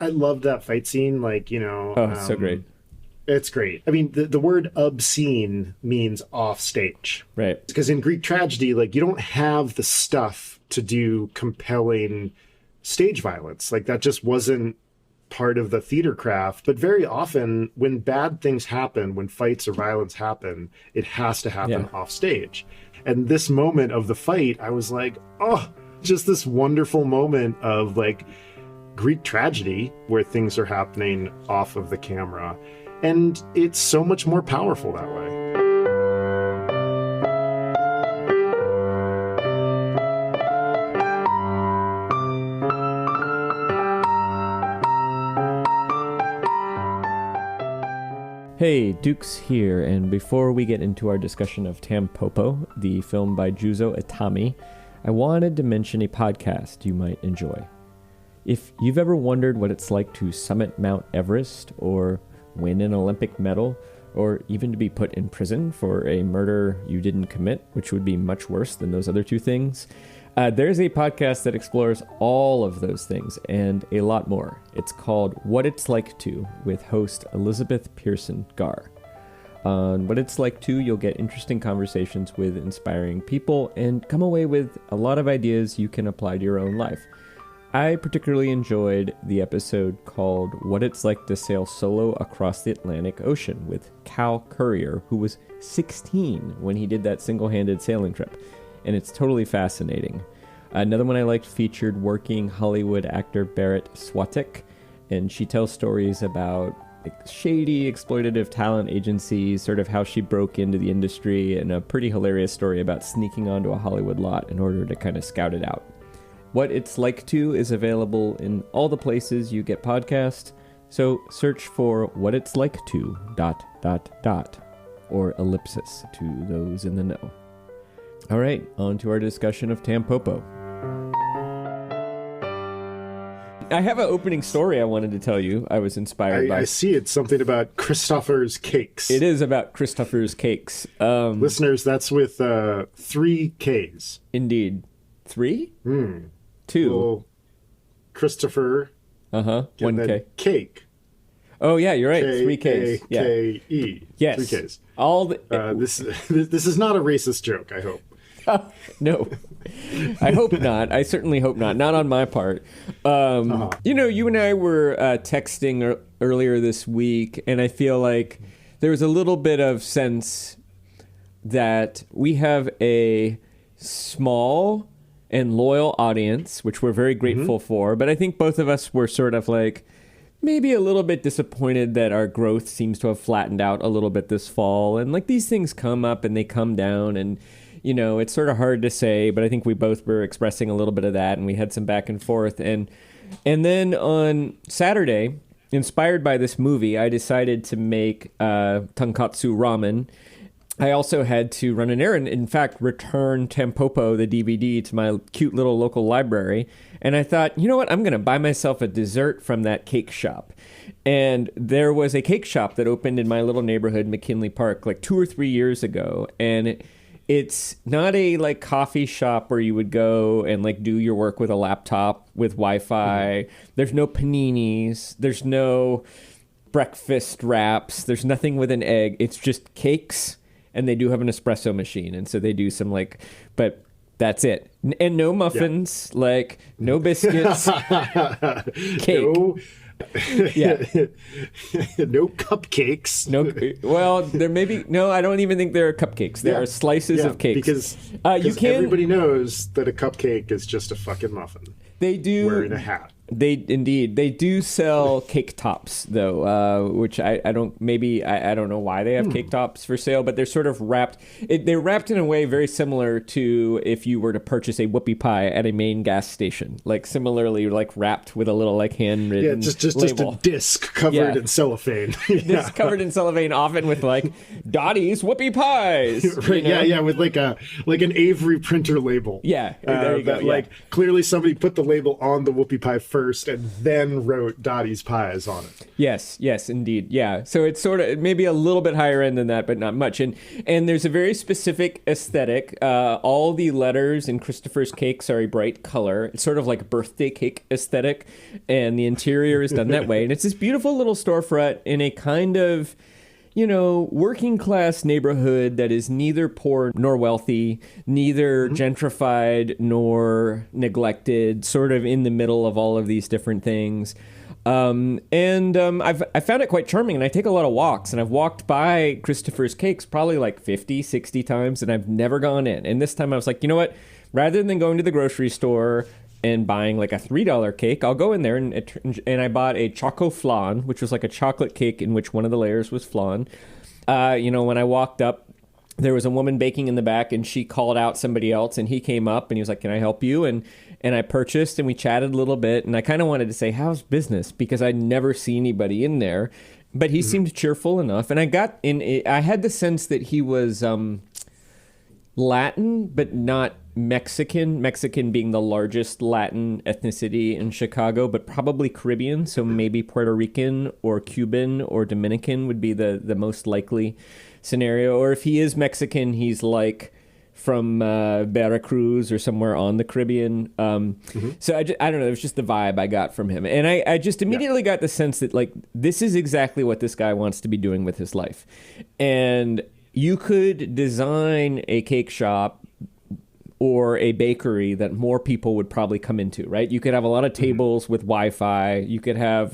I love that fight scene. Like, So great. It's great. I mean, the word obscene means off stage. Right. Because in Greek tragedy, like, you don't have the stuff to do compelling stage violence. Like, that just wasn't part of the theater craft. But very often when bad things happen, when fights or violence happen, it has to happen off stage. And this moment of the fight, I was like, oh, just this wonderful moment of like Greek tragedy where things are happening off of the camera. And it's so much more powerful that way. Hey, Dukes here, and before we get into our discussion of Tampopo, the film by Juzo Itami, I wanted to mention a podcast you might enjoy. If you've ever wondered what it's like to summit Mount Everest, or win an Olympic medal, or even to be put in prison for a murder you didn't commit, which would be much worse than those other two things, there's a podcast that explores all of those things and a lot more. It's called What It's Like To, with host Elizabeth Pearson Garr. On What It's Like To, you'll get interesting conversations with inspiring people and come away with a lot of ideas you can apply to your own life. I particularly enjoyed the episode called What It's Like to Sail Solo Across the Atlantic Ocean with Cal Currier, who was 16 when he did that single-handed sailing trip. And it's totally fascinating. Another one I liked featured working Hollywood actor Barrett Swatek, and she tells stories about shady, exploitative talent agencies, sort of how she broke into the industry, and a pretty hilarious story about sneaking onto a Hollywood lot in order to kind of scout it out. What It's Like To is available in all the places you get podcasts, so search for What It's Like To ... or ellipsis to those in the know. All right, on to our discussion of Tampopo. I have an opening story I wanted to tell you. I was inspired by. I see it's something about Christopher's cakes. It is about Christopher's cakes. Listeners, that's with 3 Ks. Indeed. 3? 2. Well, Christopher. Uh-huh. 1 K. Cake. Oh, yeah, you're right. 3 Ks. K-A-K-E. Yes. 3 Ks. This is not a racist joke, I hope. No, I hope not. I certainly hope not. Not on my part. You and I were texting earlier this week, and I feel like there was a little bit of sense that we have a small and loyal audience, which we're very grateful for. But I think both of us were sort of like maybe a little bit disappointed that our growth seems to have flattened out a little bit this fall. And like these things come up and they come down, and it's sort of hard to say, but I think we both were expressing a little bit of that, and we had some back and forth. And then on Saturday, inspired by this movie, I decided to make tonkatsu ramen. I also had to run an errand, in fact, return Tampopo, the DVD, to my cute little local library. And I thought, you know what, I'm going to buy myself a dessert from that cake shop. And there was a cake shop that opened in my little neighborhood, McKinley Park, like 2 or 3 years ago. And it's not a like coffee shop where you would go and like do your work with a laptop with Wi-Fi. There's no paninis. There's no breakfast wraps. There's nothing with an egg. It's just cakes, and they do have an espresso machine. And so they do some but that's it. And no muffins, like no biscuits, cake. No. Yeah. No cupcakes. No. Well, there may be. No, I don't even think there are cupcakes. There are slices of cakes. Because everybody knows that a cupcake is just a fucking muffin. They do. Wearing a hat. They do sell cake tops though, which I don't know why they have cake tops for sale, but they're sort of wrapped. They're wrapped in a way very similar to if you were to purchase a whoopie pie at a main gas station, like similarly like wrapped with a little like handwritten just label. a disc covered in cellophane. Disc covered in cellophane, often with like Dottie's whoopie pies. Right? Yeah, with like an Avery printer label. Yeah, there you go. Like clearly somebody put the label on the whoopie pie first. first and then wrote Dottie's Pies on it. Yes, indeed. Yeah. So it's sort of maybe a little bit higher end than that, but not much. And there's a very specific aesthetic. All the letters in Christopher's cakes are a bright color. It's sort of like a birthday cake aesthetic, and the interior is done that way. And it's this beautiful little storefront in a kind of, working class neighborhood that is neither poor nor wealthy, neither gentrified nor neglected, sort of in the middle of all of these different things. I found it quite charming, and I take a lot of walks, and I've walked by Christopher's Cakes probably like 50, 60 times, and I've never gone in. And this time I was like, you know what? Rather than going to the grocery store and buying like a $3 cake, I'll go in there and I bought a choco flan, which was like a chocolate cake in which one of the layers was flan. When I walked up, there was a woman baking in the back, and she called out somebody else, and he came up and he was like, "Can I help you?" And I purchased, and we chatted a little bit, and I kind of wanted to say, "How's business?" because I'd never see anybody in there, but he seemed cheerful enough, and I had the sense that he was Latin, but not Mexican. Mexican being the largest Latin ethnicity in Chicago, but probably Caribbean. So maybe Puerto Rican or Cuban or Dominican would be the most likely scenario. Or if he is Mexican, he's like from Veracruz or somewhere on the Caribbean. So I don't know. It was just the vibe I got from him. And I just immediately got the sense that like, this is exactly what this guy wants to be doing with his life. And you could design a cake shop or a bakery that more people would probably come into, right? You could have a lot of tables with Wi-Fi. You could have,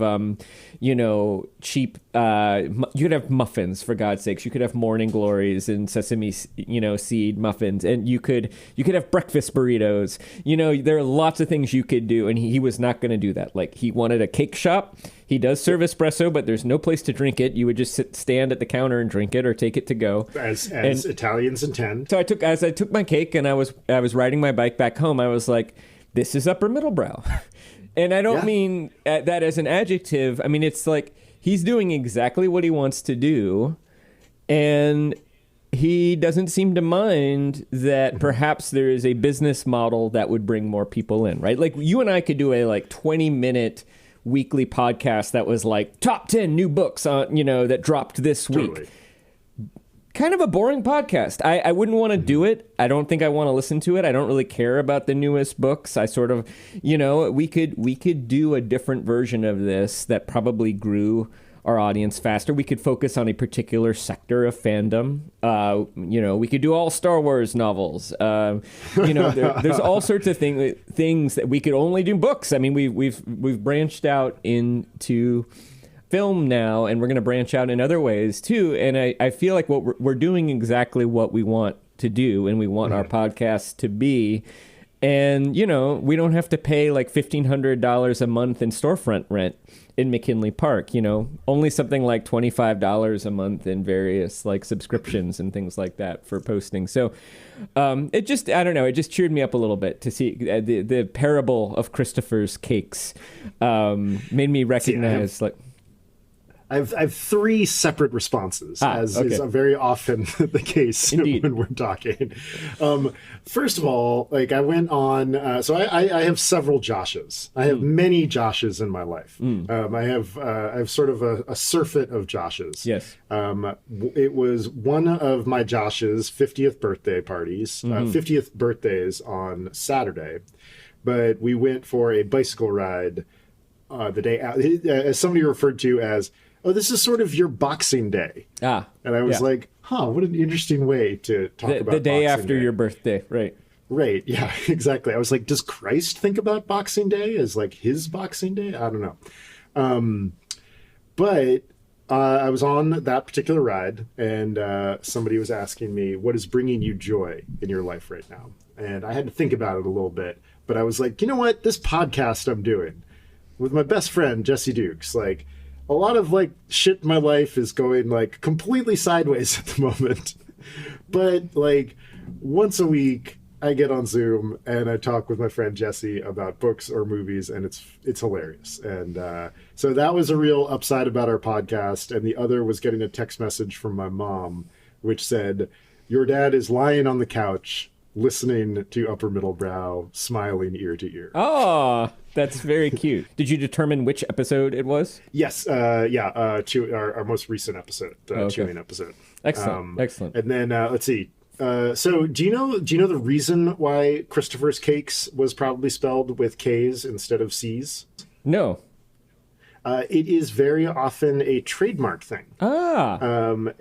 cheap, you could have muffins, for God's sakes. You could have morning glories and sesame, seed muffins. And you could have breakfast burritos. There are lots of things you could do. And he was not going to do that. Like, he wanted a cake shop. He does serve espresso, but there's no place to drink it. You would just stand at the counter and drink it, or take it to go. As Italians intend. So I took my cake, and I was riding my bike back home. I was like, this is upper middlebrow. And I don't mean that as an adjective. I mean, it's like he's doing exactly what he wants to do, and he doesn't seem to mind that perhaps there is a business model that would bring more people in, right? Like, you and I could do a 20-minute weekly podcast that was like top 10 new books on, that dropped this week. Kind of a boring podcast. I wouldn't want to do it. I don't think I want to listen to it. I don't really care about the newest books. I sort of, we could do a different version of this that probably grew our audience faster. We could focus on a particular sector of fandom. We could do all Star Wars novels. There's all sorts of things that we could only do books. I mean, we've branched out into film now, and we're going to branch out in other ways too. And I feel like we're doing exactly what we want to do, and we want our podcast to be. And, we don't have to pay like $1,500 a month in storefront rent in McKinley Park, only something like $25 a month in various like subscriptions and things like that for posting. So it just cheered me up a little bit to see the parable of Christopher's Cakes made me recognize I have three separate responses, as is very often the case when we're talking. First of all, I went on. So I have several Joshes. I have many Joshes in my life. I have sort of a surfeit of Joshes. Yes. It was one of my Josh's 50th birthday parties, 50th birthdays on Saturday, but we went for a bicycle ride the day out, as somebody referred to as, "Oh, this is sort of your Boxing Day." And I was like, what an interesting way to talk about the day Boxing after Day. your birthday, right? Right, yeah, exactly. I was like, does Christ think about Boxing Day as like his Boxing Day? I don't know. But I was on that particular ride, and somebody was asking me, what is bringing you joy in your life right now? And I had to think about it a little bit, but I was like, you know what? This podcast I'm doing with my best friend, Jesse Dukes, a lot of shit in my life is going completely sideways at the moment. But once a week I get on Zoom and I talk with my friend Jesse about books or movies, and it's hilarious. And so that was a real upside about our podcast. And the other was getting a text message from my mom, which said, "Your dad is lying on the couch listening to Upper Middlebrow, smiling ear to ear. Oh, that's very cute. Did you determine which episode it was? Yes, our most recent episode, chewing episode. Excellent, excellent. And then let's see. So do you know the reason why Christopher's Cakes was probably spelled with K's instead of C's? No. It is very often a trademark thing. So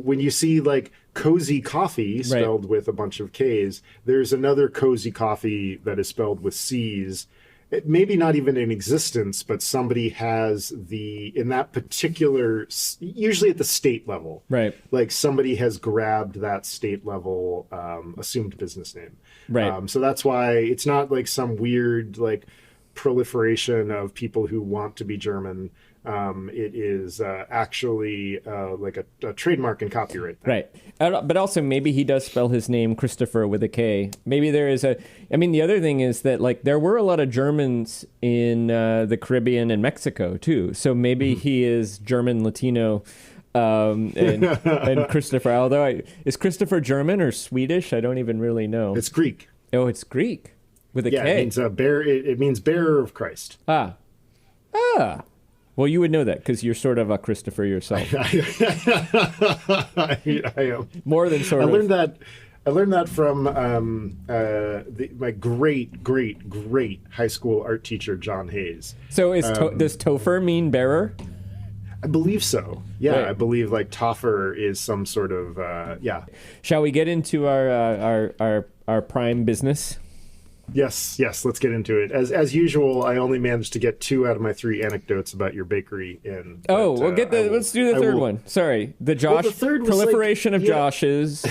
when you see like Cozy Coffee spelled with a bunch of K's, there's another Cozy Coffee that is spelled with C's. It maybe not even in existence, but somebody has in that particular, usually at the state level, right? Like somebody has grabbed that state level assumed business name, right? So that's why it's not like some weird like proliferation of people who want to be German. It is actually like a trademark and copyright thing. Right. But also maybe he does spell his name Christopher with a K. Maybe there is the other thing is that like there were a lot of Germans in the Caribbean and Mexico too. So maybe he is German Latino and Christopher. Although is Christopher German or Swedish? I don't even really know. It's Greek. Oh, it's Greek with a K. It means it means bearer of Christ. Ah. Well, you would know that because you're sort of a Christopher yourself. I am. More than sort of. I learned that from my great high school art teacher, John Hayes. So does Topher mean bearer? I believe so. Yeah, right. I believe like Toffer is some sort of Shall we get into our prime business? Yes, let's get into it. As usual, I only managed to get 2 out of my 3 anecdotes about your bakery in. Let's do the third one. Sorry. The proliferation of Joshes.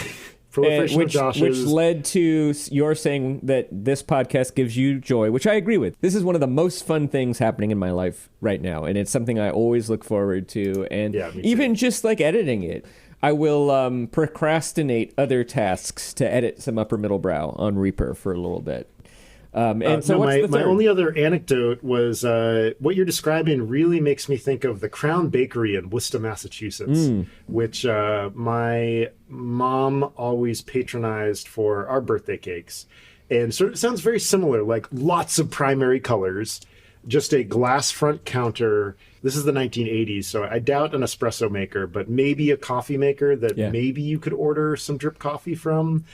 Which led to your saying that this podcast gives you joy, which I agree with. This is one of the most fun things happening in my life right now, and it's something I always look forward to. And even just like editing it, I will procrastinate other tasks to edit some Upper Middlebrow on Reaper for a little bit. What's the third? My only other anecdote was what you're describing really makes me think of the Crown Bakery in Worcester, Massachusetts, which my mom always patronized for our birthday cakes. And so it sounds very similar, like lots of primary colors, just a glass front counter. This is the 1980s, so I doubt an espresso maker, but maybe a coffee maker that maybe you could order some drip coffee from.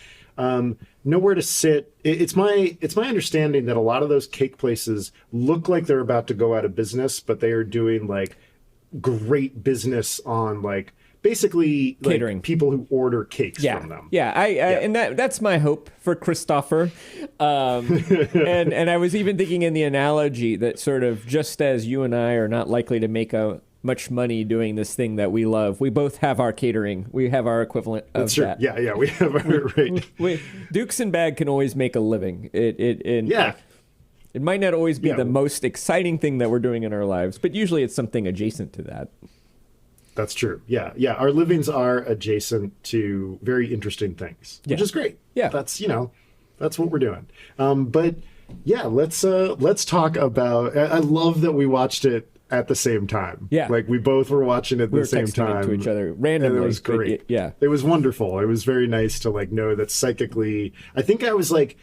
Nowhere to sit. It's my understanding that a lot of those cake places look like they're about to go out of business, but they are doing like great business on like basically catering, like, people who order cakes from them. And that's my hope for Christopher. And I was even thinking in the analogy that sort of just as you and I are not likely to make much money doing this thing that we love, we both have our catering. We have our equivalent of That's true. that. Yeah, we have our right. Dukes and Bag can always make a living. It might not always be the most exciting thing that we're doing in our lives, but usually it's something adjacent to that. That's true. Yeah. Our livings are adjacent to very interesting things, which is great. Yeah. That's what we're doing. But yeah, let's talk about. I love that we watched it at the same time. Yeah. Like we both were watching it at the same time. To each other randomly. And it was great. Yeah. It was wonderful. It was very nice to like know that psychically, I think I was like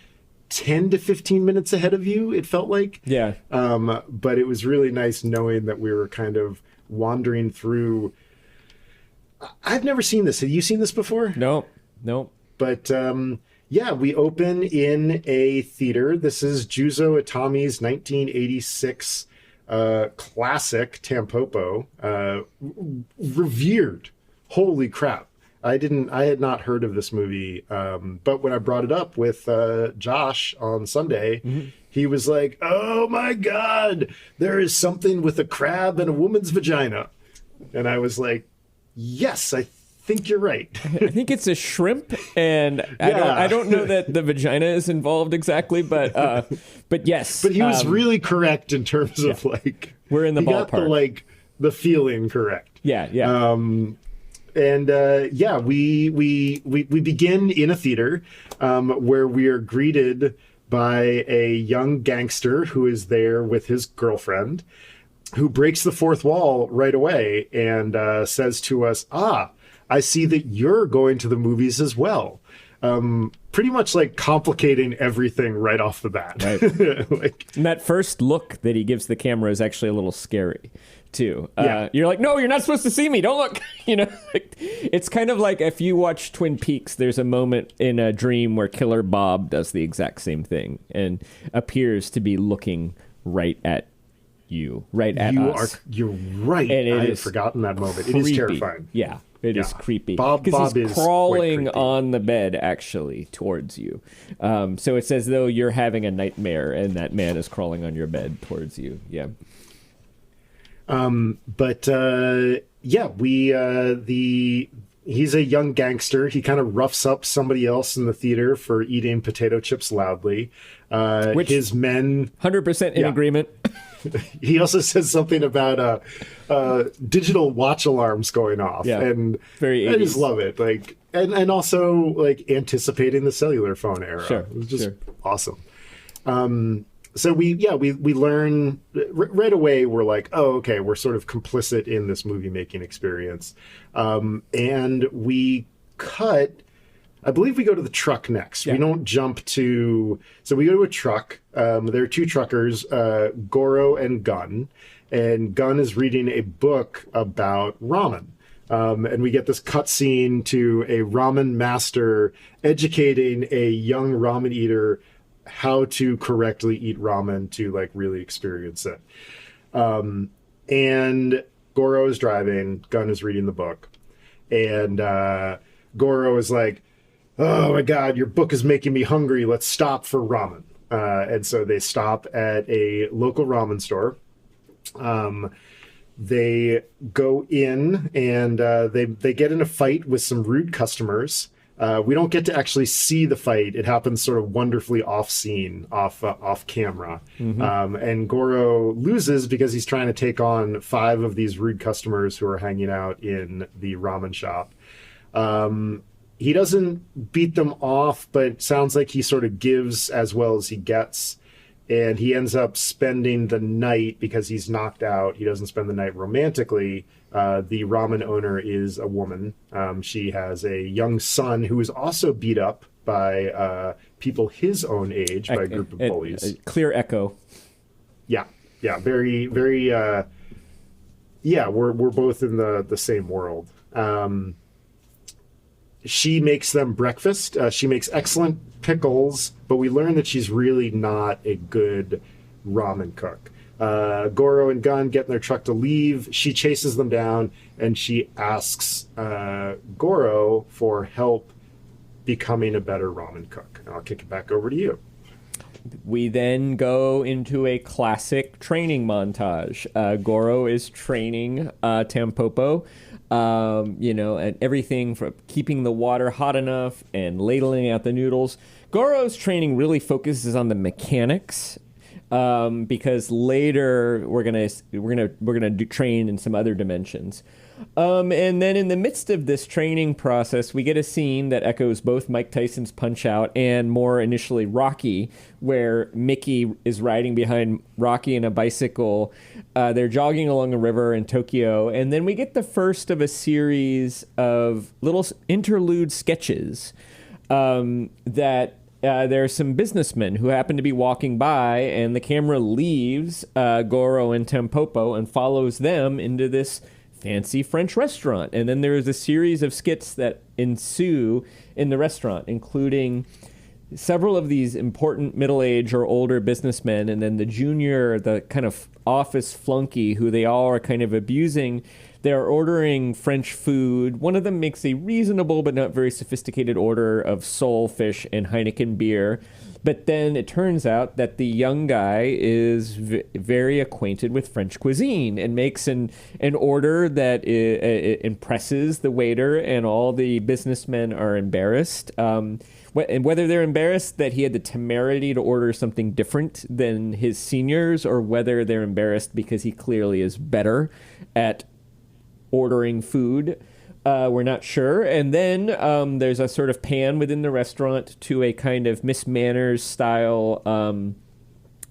10 to 15 minutes ahead of you, it felt like. Yeah. But it was really nice knowing that we were kind of wandering through. I've never seen this. Have you seen this before? No. But we open in a theater. This is Juzo Itami's 1986 classic Tampopo, revered. Holy crap. I had not heard of this movie. But when I brought it up with Josh on Sunday, he was like, "Oh my God, there is something with a crab and a woman's vagina." And I was like, "Yes, I think you're right." I think it's a shrimp, and I don't know that the vagina is involved exactly, but yes. But he was really correct in terms of like we're in the ballpark. Got the feeling correct. Yeah. We begin in a theater where we are greeted by a young gangster who is there with his girlfriend, who breaks the fourth wall right away and says to us, "I see that you're going to the movies as well." pretty much like complicating everything right off the bat. Right. Like, and that first look that he gives the camera is actually a little scary too. Yeah. You're like, no, you're not supposed to see me. Don't look. Like, it's kind of like if you watch Twin Peaks, there's a moment in a dream where Killer Bob does the exact same thing and appears to be looking right at you, right at us. You're right. And I had forgotten that moment. It is terrifying. Yeah. It is creepy. Bob he's is crawling quite creepy. on the bed, actually, towards you. So it's as though you're having a nightmare, and that man is crawling on your bed towards you. Yeah. He's a young gangster. He kind of roughs up somebody else in the theater for eating potato chips loudly. Which his men 100% in agreement. He also says something about digital watch alarms going off. Yeah, and very 80s. I just love it. Like, and also like anticipating the cellular phone era. Sure, it was just awesome. So we learn right away. We're like, oh, okay, we're sort of complicit in this movie making experience, and we cut. I believe we go to the truck next. Yeah. We don't jump to. So we go to a truck. There are two truckers, Goro and Gun, and Gun is reading a book about ramen. And we get this cutscene to a ramen master educating a young ramen eater how to correctly eat ramen to like really experience it. And Goro is driving, Gun is reading the book, and Goro is like, oh my God, your book is making me hungry. Let's stop for ramen. And so they stop at a local ramen store. They go in and they get in a fight with some rude customers. We don't get to actually see the fight. It happens sort of wonderfully off scene, off camera. Mm-hmm. And Goro loses because he's trying to take on 5 of these rude customers who are hanging out in the ramen shop. He doesn't beat them off, but it sounds like he sort of gives as well as he gets. And he ends up spending the night because he's knocked out. He doesn't spend the night romantically. The ramen owner is a woman. She has a young son who is also beat up by people his own age, by a group of bullies. A clear echo. Yeah. Very, very. We're both in the same world. She makes them breakfast. She makes excellent pickles, but we learn that she's really not a good ramen cook. Goro and Gun get in their truck to leave. She chases them down, and she asks Goro for help becoming a better ramen cook. And I'll kick it back over to you. We then go into a classic training montage. Goro is training Tampopo. And everything from keeping the water hot enough and ladling out the noodles. Goro's training really focuses on the mechanics, because later we're gonna train in some other dimensions. And then in the midst of this training process, we get a scene that echoes both Mike Tyson's Punch-Out and more initially Rocky, where Mickey is riding behind Rocky in a bicycle. They're jogging along a river in Tokyo. And then we get the first of a series of little interlude sketches that there are some businessmen who happen to be walking by, and the camera leaves Goro and Tampopo and follows them into this fancy French restaurant. And then there is a series of skits that ensue in the restaurant, including several of these important middle-aged or older businessmen, and then the junior, the kind of office flunky who they all are kind of abusing. They're ordering French food. One of them makes a reasonable but not very sophisticated order of sole fish and Heineken beer. But then it turns out that the young guy is very acquainted with French cuisine and makes an order that impresses the waiter, and all the businessmen are embarrassed. And whether they're embarrassed that he had the temerity to order something different than his seniors, or whether they're embarrassed because he clearly is better at ordering food, we're not sure. And then there's a sort of pan within the restaurant to a kind of Miss Manners style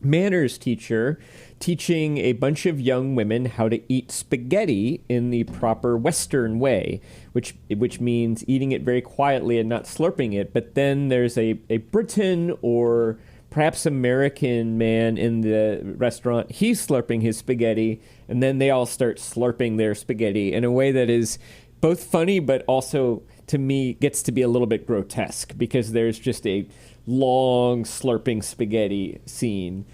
manners teacher teaching a bunch of young women how to eat spaghetti in the proper Western way, which means eating it very quietly and not slurping it. But then there's a Briton or perhaps American man in the restaurant. He's slurping his spaghetti, and then they all start slurping their spaghetti in a way that is both funny, but also, to me, gets to be a little bit grotesque because there's just a long slurping spaghetti scene.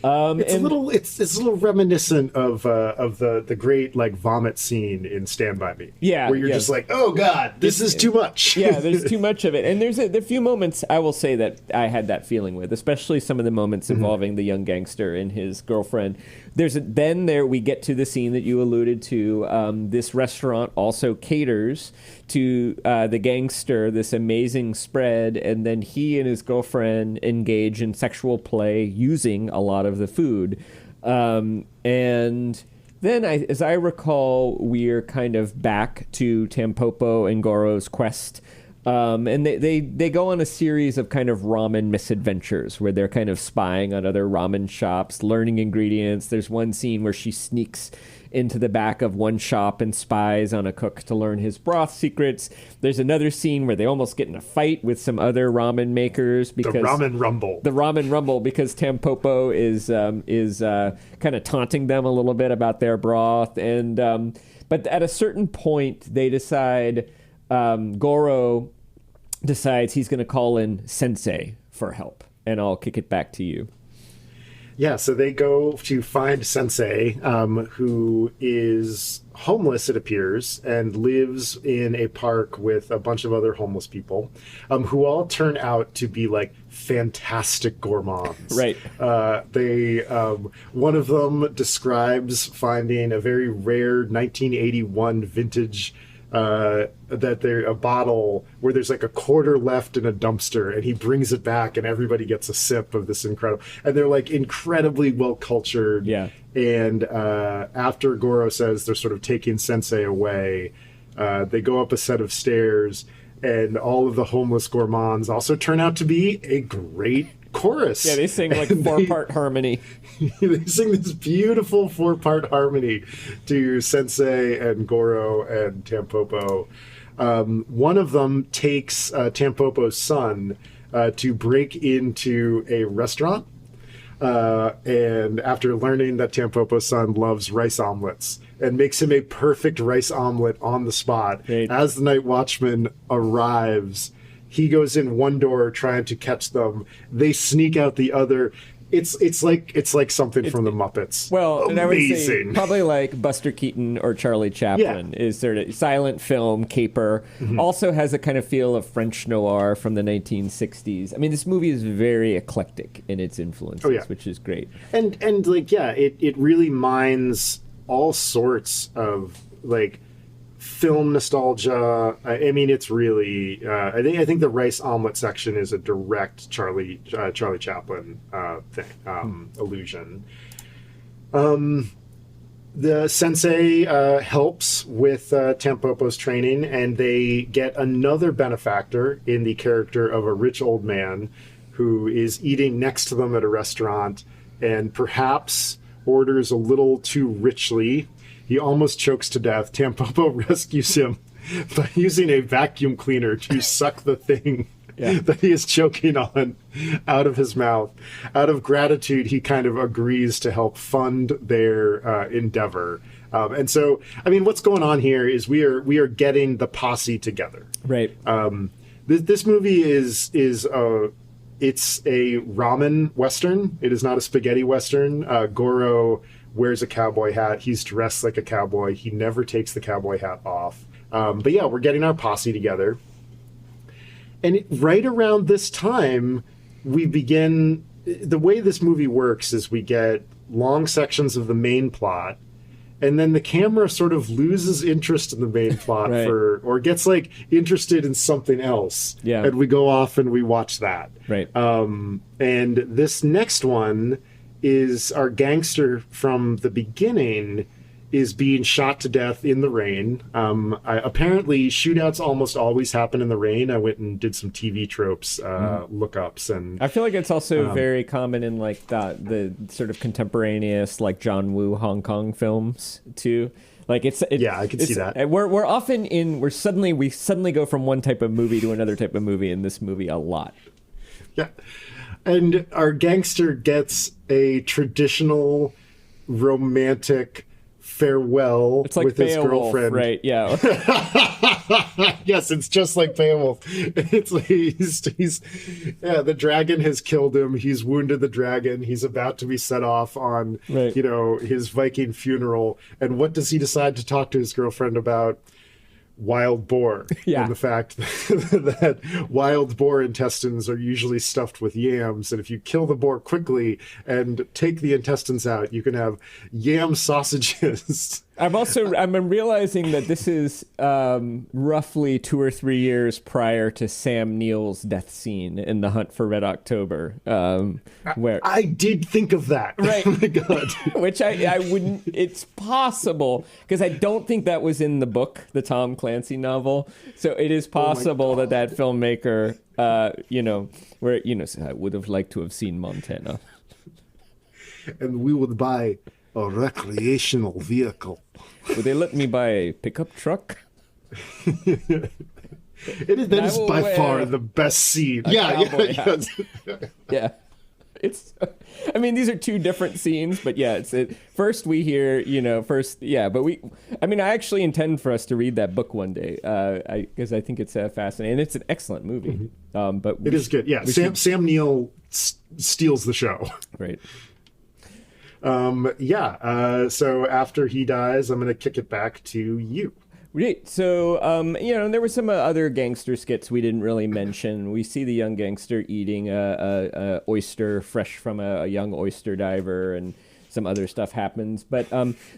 It's a little reminiscent of the great like vomit scene in Stand By Me. Yeah, where you're just like, oh god, this is too much. Yeah, there's too much of it, and there's a few moments I will say that I had that feeling with, especially some of the moments involving the young gangster and his girlfriend. Then we get to the scene that you alluded to. This restaurant also caters to the gangster this amazing spread, and then he and his girlfriend engage in sexual play using a lot of the food. And then, as I recall, we're kind of back to Tampopo and Goro's quest. And they go on a series of kind of ramen misadventures where they're kind of spying on other ramen shops, learning ingredients. There's one scene where she sneaks into the back of one shop and spies on a cook to learn his broth secrets. There's another scene where they almost get in a fight with some other ramen makers because the ramen rumble because Tampopo is kind of taunting them a little bit about their broth, and but at a certain point they decide. Goro decides he's going to call in Sensei for help, and I'll kick it back to you. Yeah, so they go to find Sensei, who is homeless, it appears, and lives in a park with a bunch of other homeless people, who all turn out to be like fantastic gourmands. Right. One of them describes finding a very rare 1981 vintage a bottle where there's like a quarter left in a dumpster, and he brings it back and everybody gets a sip of this incredible, and they're like incredibly well cultured. Yeah. And after Goro says they're sort of taking Sensei away, they go up a set of stairs, and all of the homeless gourmands also turn out to be a great chorus. Yeah, they sing like four-part harmony. They sing this beautiful four-part harmony to Sensei and Goro and Tampopo. One of them takes Tampopo's son to break into a restaurant. And after learning that Tampopo's son loves rice omelets and makes him a perfect rice omelet on the spot, Great. As the night watchman arrives, he goes in one door trying to catch them. They sneak out the other. It's like something from the Muppets. Well, amazing. And I would say probably like Buster Keaton or Charlie Chaplin is sort of silent film caper. Also has a kind of feel of French noir from the 1960s. I mean, this movie is very eclectic in its influences, which is great. And it really mines all sorts of like film nostalgia. I mean, it's really. I think the rice omelet section is a direct Charlie Chaplin allusion. The Sensei helps with Tampopo's training, and they get another benefactor in the character of a rich old man who is eating next to them at a restaurant, and perhaps orders a little too richly. He almost chokes to death. Tampopo rescues him by using a vacuum cleaner to suck the thing that he is choking on out of his mouth. Out of gratitude, he kind of agrees to help fund their endeavor. And so, I mean, what's going on here is we are getting the posse together. Right. This movie is it's a ramen western. It is not a spaghetti western. Goro wears a cowboy hat. He's dressed like a cowboy. He never takes the cowboy hat off. But yeah, we're getting our posse together. And right around this time, we begin... The way this movie works is we get long sections of the main plot, and then the camera sort of loses interest in the main plot or gets like interested in something else. Yeah. And we go off and we watch that. Right. And this next one is our gangster from the beginning is being shot to death in the rain. Apparently, shootouts almost always happen in the rain. I went and did some TV tropes lookups, and I feel like it's also very common in like the sort of contemporaneous like John Woo Hong Kong films too. Like yeah, I can see that. We suddenly go from one type of movie to another type of movie in this movie a lot. Yeah, and our gangster gets a traditional romantic farewell it's like with his Beowulf, girlfriend. right? Yeah. Yes, it's just like Beowulf. It's like the dragon has killed him. He's wounded the dragon. He's about to be set off on, Right. his Viking funeral. And what does he decide to talk to his girlfriend about? Wild boar. Yeah. And the fact that wild boar intestines are usually stuffed with yams, and if you kill the boar quickly and take the intestines out, you can have yam sausages. I'm realizing that this is roughly 2 or 3 years prior to Sam Neill's death scene in The Hunt for Red October, where I did think of that. Right. Oh my god. which I wouldn't. It's possible because I don't think that was in the book, the Tom Clancy novel. So it is possible that filmmaker, I would have liked to have seen Montana. And we would buy a recreational vehicle. Would they let me buy a pickup truck? That is by far the best scene. Yeah. It's, I mean, these are two different scenes, but yeah, first we hear, I actually intend for us to read that book one day, because I think it's fascinating, and it's an excellent movie. Mm-hmm. But it is good. Yeah, Sam Neill steals the show. Right. So after he dies, I'm going to kick it back to you. Right. So, there were some other gangster skits we didn't really mention. We see the young gangster eating a oyster fresh from a young oyster diver, and some other stuff happens. But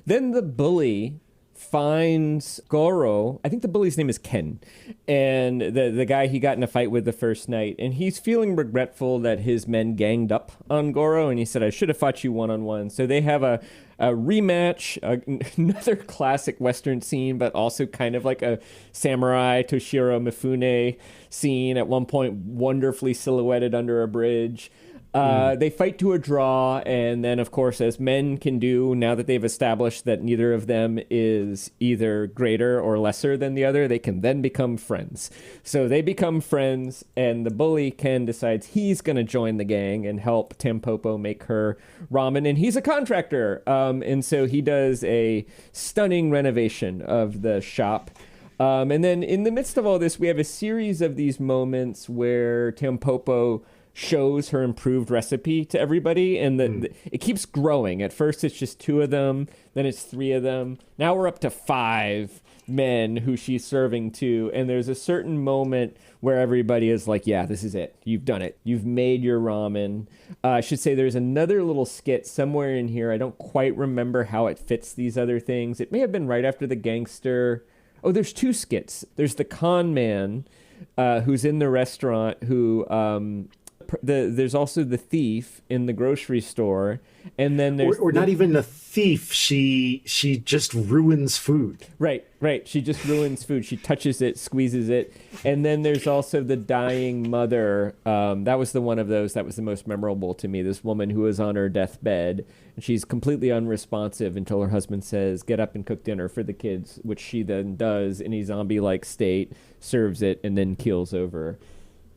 then the bully finds Goro. I think the bully's name is Ken, and the guy he got in a fight with the first night, and he's feeling regretful that his men ganged up on Goro, and he said, "I should have fought you one-on-one." So they have a rematch, another classic Western scene, but also kind of like a samurai Toshiro Mifune scene at one point, wonderfully silhouetted under a bridge. They fight to a draw, and then, of course, as men can do, now that they've established that neither of them is either greater or lesser than the other, they can then become friends. So they become friends, and the bully, Ken, decides he's going to join the gang and help Tampopo make her ramen, and he's a contractor. And so he does a stunning renovation of the shop. And then in the midst of all this, we have a series of these moments where Tampopo shows her improved recipe to everybody, and it keeps growing. At first it's just 2 of them, then it's 3 of them, now we're up to 5 men who she's serving to, and there's a certain moment where everybody is like, yeah, this is it, you've done it, you've made your ramen. I should say there's another little skit somewhere in here. I don't quite remember how it fits these other things. It may have been right after the gangster. There's 2 skits. There's the con man who's in the restaurant who there's also the thief in the grocery store, and then there's or not even a thief. She just ruins food. Right. She just ruins food. She touches it, squeezes it, and then there's also the dying mother. That was the one of those that was the most memorable to me. This woman who was on her deathbed, and she's completely unresponsive until her husband says, "Get up and cook dinner for the kids," which she then does in a zombie-like state, serves it, and then keels over,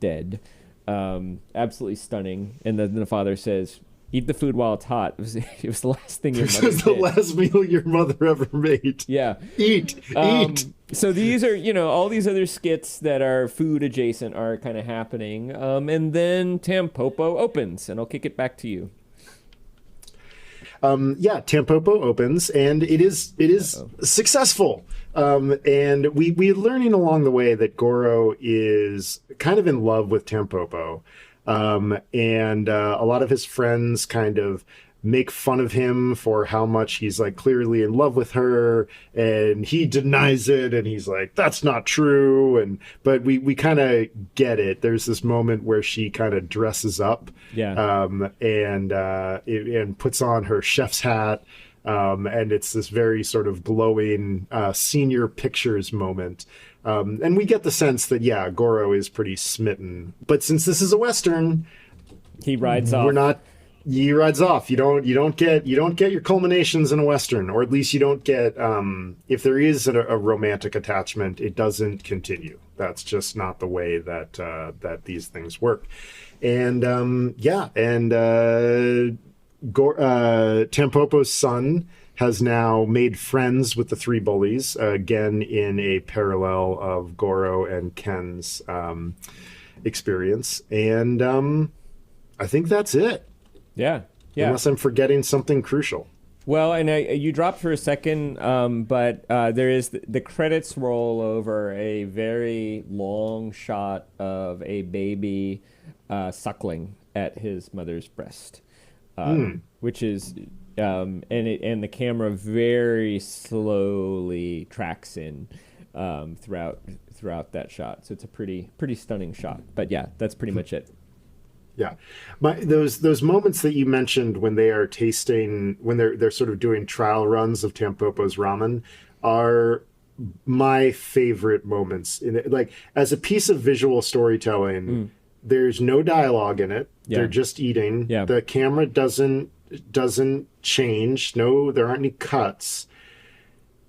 dead. Absolutely stunning. And then the father says, "Eat the food while it's hot." It was the last thing your mother did. This is the last meal your mother ever made. Yeah. Eat. So these are, all these other skits that are food adjacent are kind of happening. And then Tampopo opens, and I'll kick it back to you. Tampopo opens, and it is successful. And we're learning along the way that Goro is kind of in love with Tampopo. And a lot of his friends kind of make fun of him for how much he's like clearly in love with her, and he denies it, and he's like, that's not true. But we kind of get it. There's this moment where she kind of dresses up, and puts on her chef's hat, And it's this very sort of glowing senior pictures moment. And we get the sense that, yeah, Goro is pretty smitten. But since this is a Western, he rides off. He rides off. You don't get your culminations in a Western, or at least you don't get, if there is a romantic attachment, it doesn't continue. That's just not the way that these things work. And Tampopo's son has now made friends with the three bullies, again in a parallel of Goro and Ken's experience. And I think that's it. Yeah. Unless I'm forgetting something crucial. Well, and you dropped for a second, but there is the credits roll over a very long shot of a baby suckling at his mother's breast, which is, and the camera very slowly tracks in throughout that shot. So it's a pretty stunning shot. But yeah, that's pretty much it. Yeah, those moments that you mentioned when they are tasting, when they're sort of doing trial runs of Tampopo's ramen, are my favorite moments. Like, as a piece of visual storytelling, there's no dialogue in it. Yeah. They're just eating. Yeah. The camera doesn't change. No, there aren't any cuts.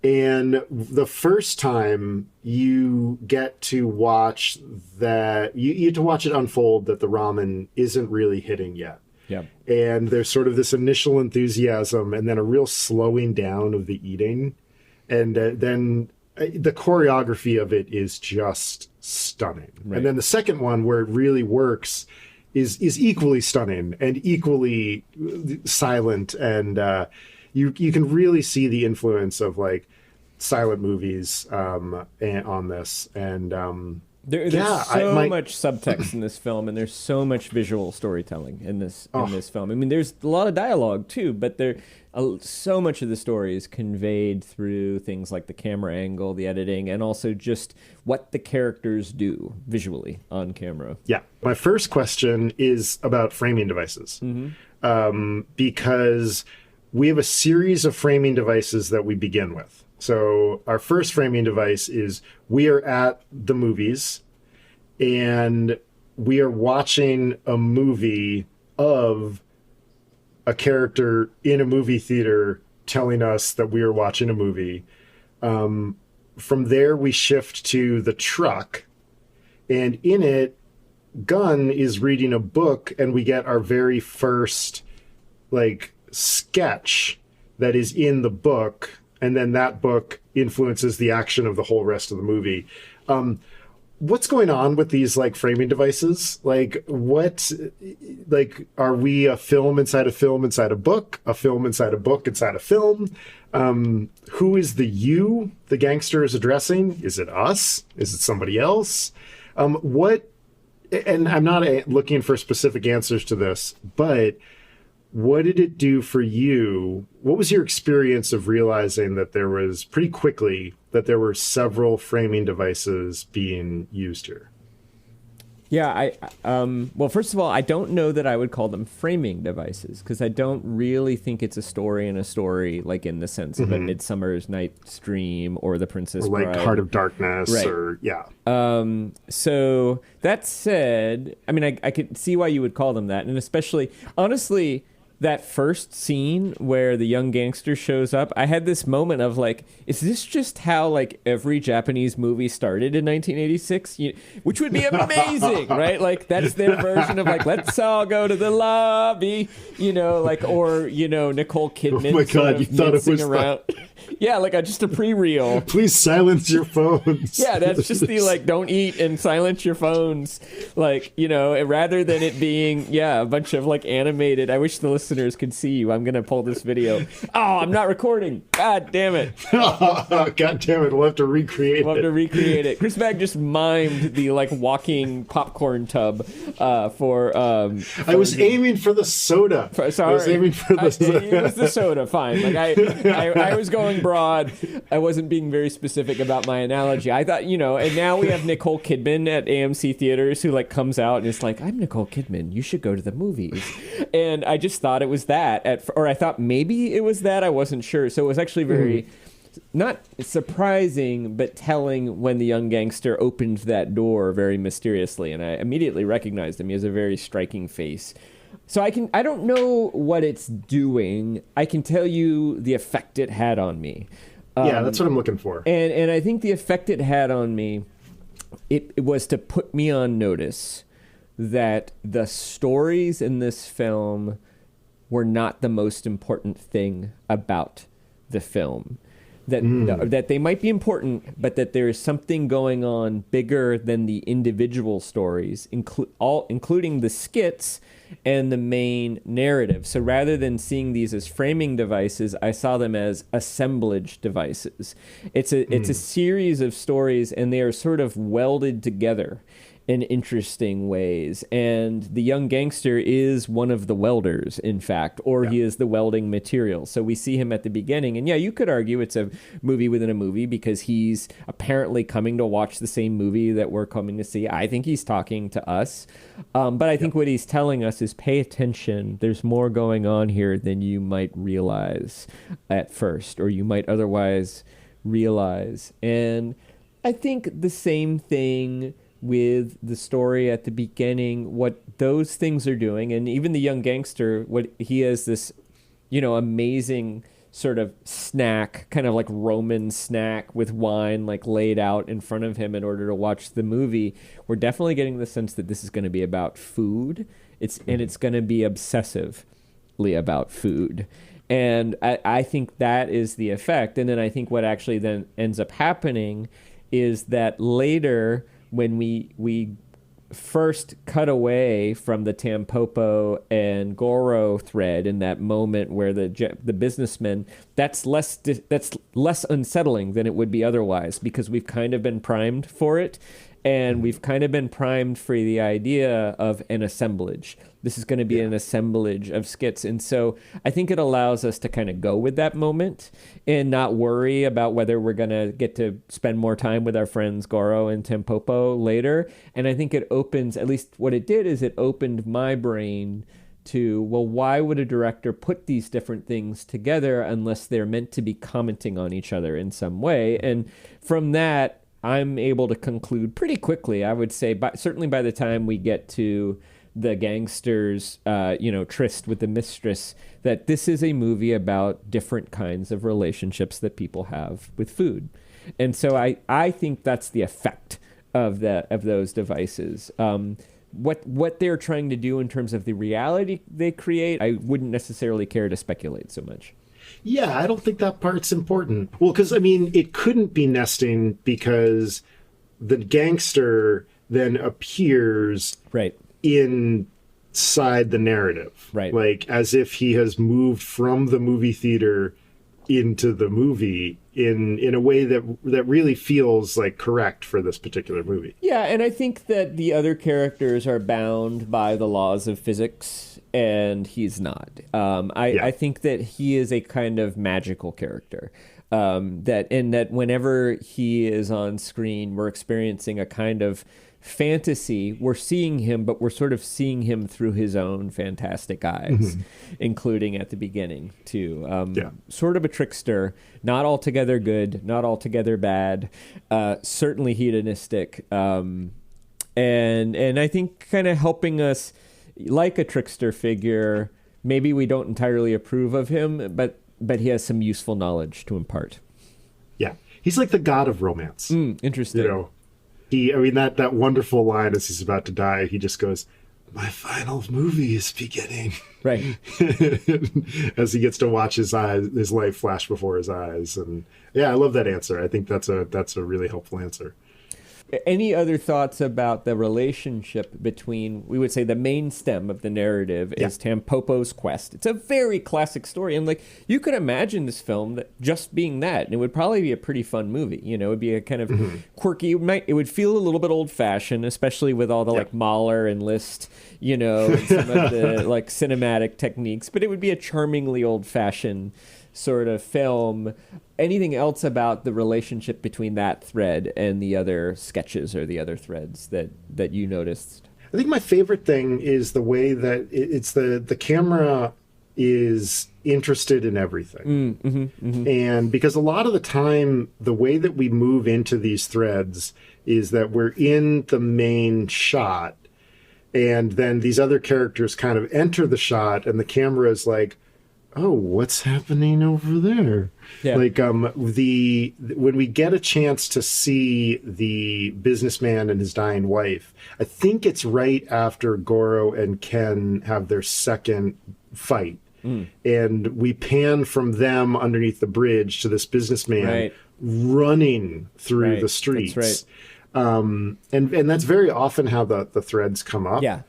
And the first time you get to watch that, you get to watch it unfold that the ramen isn't really hitting yet. Yeah. And there's sort of this initial enthusiasm and then a real slowing down of the eating. And then the choreography of it is just stunning. Right. And then the second one where it really works is equally stunning and equally silent. And you can really see the influence of like silent movies on this. And there's so much subtext in this film, and there's so much visual storytelling in this film. I mean, there's a lot of dialogue too, but so much of the story is conveyed through things like the camera angle, the editing, and also just what the characters do visually on camera. Yeah. My first question is about framing devices, because we have a series of framing devices that we begin with. So our first framing device is we are at the movies and we are watching a movie of a character in a movie theater telling us that we are watching a movie. From there, we shift to the truck, and in it, Gunn is reading a book, and we get our very first like sketch that is in the book. And then that book influences the action of the whole rest of the movie. What's going on with these like framing devices? Like are we a film inside a film inside a book, a film inside a book inside a film? Who is the gangster is addressing? Is it us? Is it somebody else? And I'm not looking for specific answers to this, but what did it do for you? What was your experience of realizing that there was pretty quickly that there were several framing devices being used here? Yeah, well, first of all, I don't know that I would call them framing devices, because I don't really think it's a story in a story, like in the sense of a Midsummer's Night's Dream or The Princess Bride. Or like Heart of Darkness, right. Or, yeah. So that said, I mean, I could see why you would call them that, and especially, honestly, that first scene where the young gangster shows up, I had this moment of like, is this just how like every Japanese movie started in 1986? Which would be amazing, right? Like that's their version of like, let's all go to the lobby, like, or, Nicole Kidman. Oh my God, you thought it was around. Yeah, like just a pre-reel. Please silence your phones. Yeah, that's just the like, don't eat and silence your phones. Like, rather than it being, a bunch of like animated. I wish the listeners could see you. I'm going to pull this video. Oh, I'm not recording. God damn it. God damn it. We'll have to recreate it. Chris Mag just mimed the like walking popcorn tub for I was aiming for the soda. Sorry. I was aiming for the soda. It was the soda, fine. Like I was going broad. I wasn't being very specific about my analogy. I thought, and now we have Nicole Kidman at AMC theaters who like comes out and is like, I'm Nicole Kidman. You should go to the movies. And I just thought thought it was that, or I thought maybe it was that. I wasn't sure. So it was actually very, not surprising, but telling when the young gangster opened that door very mysteriously. And I immediately recognized him. He has a very striking face. So I don't know what it's doing. I can tell you the effect it had on me. Yeah, that's what I'm looking for. And I think the effect it had on me, it was to put me on notice that the stories in this film were not the most important thing about the film. That they might be important, but that there is something going on bigger than the individual stories, including the skits and the main narrative. So rather than seeing these as framing devices, I saw them as assemblage devices. It's a series of stories, and they are sort of welded together in interesting ways. And the young gangster is one of the welders, in fact, or he is the welding material. So we see him at the beginning. And yeah, you could argue it's a movie within a movie because he's apparently coming to watch the same movie that we're coming to see. I think he's talking to us. But I think what he's telling us is pay attention. There's more going on here than you might realize at first, or you might otherwise realize. And I think the same thing with the story at the beginning, what those things are doing, and even the young gangster, what he has this, amazing sort of snack, kind of like Roman snack with wine like laid out in front of him in order to watch the movie. We're definitely getting the sense that this is going to be about food. It's going to be obsessively about food. And I think that is the effect. And then I think what actually then ends up happening is that later, when we first cut away from the Tampopo and Goro thread in that moment where the businessman, that's less unsettling than it would be otherwise, because we've kind of been primed for it. And we've kind of been primed for the idea of an assemblage. This is going to be an assemblage of skits. And so I think it allows us to kind of go with that moment and not worry about whether we're going to get to spend more time with our friends Goro and Tampopo later. And I think it opens, at least what it did is it opened my brain to, well, why would a director put these different things together unless they're meant to be commenting on each other in some way? And from that, I'm able to conclude pretty quickly, I would say, certainly by the time we get to the gangster's, tryst with the mistress, that this is a movie about different kinds of relationships that people have with food. And so I think that's the effect of those devices. What they're trying to do in terms of the reality they create, I wouldn't necessarily care to speculate so much. Yeah, I don't think that part's important. Well, because, it couldn't be nesting because the gangster then appears inside the narrative. Right. Like, as if he has moved from the movie theater into the movie in a way that really feels like correct for this particular movie. Yeah, and I think that the other characters are bound by the laws of physics, and he's not. I think that he is a kind of magical character. That whenever he is on screen, we're experiencing a kind of fantasy. We're seeing him, but we're sort of seeing him through his own fantastic eyes, including at the beginning too. Sort of a trickster, not altogether good, not altogether bad, certainly hedonistic, and I think kind of helping us like a trickster figure. Maybe we don't entirely approve of him, but he has some useful knowledge to impart. Yeah, he's like the god of romance. Interesting. That wonderful line as he's about to die, he just goes, "My final movie is beginning." Right. As he gets to watch his life flash before his eyes. And yeah, I love that answer. I think that's a really helpful answer. Any other thoughts about the relationship between, we would say, the main stem of the narrative is Tampopo's quest? It's a very classic story. And you could imagine this film that just being that, and it would probably be a pretty fun movie. It would be a kind of quirky, it would feel a little bit old fashioned, especially with all the Mahler and Liszt, and some of the cinematic techniques, but it would be a charmingly old fashioned sort of film. Anything else about the relationship between that thread and the other sketches or the other threads that you noticed? I think my favorite thing is the way that it's the camera is interested in everything. And because a lot of the time, the way that we move into these threads is that we're in the main shot, and then these other characters kind of enter the shot, and the camera is like, oh, what's happening over there? Yeah. Like when we get a chance to see the businessman and his dying wife, I think it's right after Goro and Ken have their second fight. And we pan from them underneath the bridge to this businessman running through the streets. That's right. And that's very often how the threads come up. Yeah.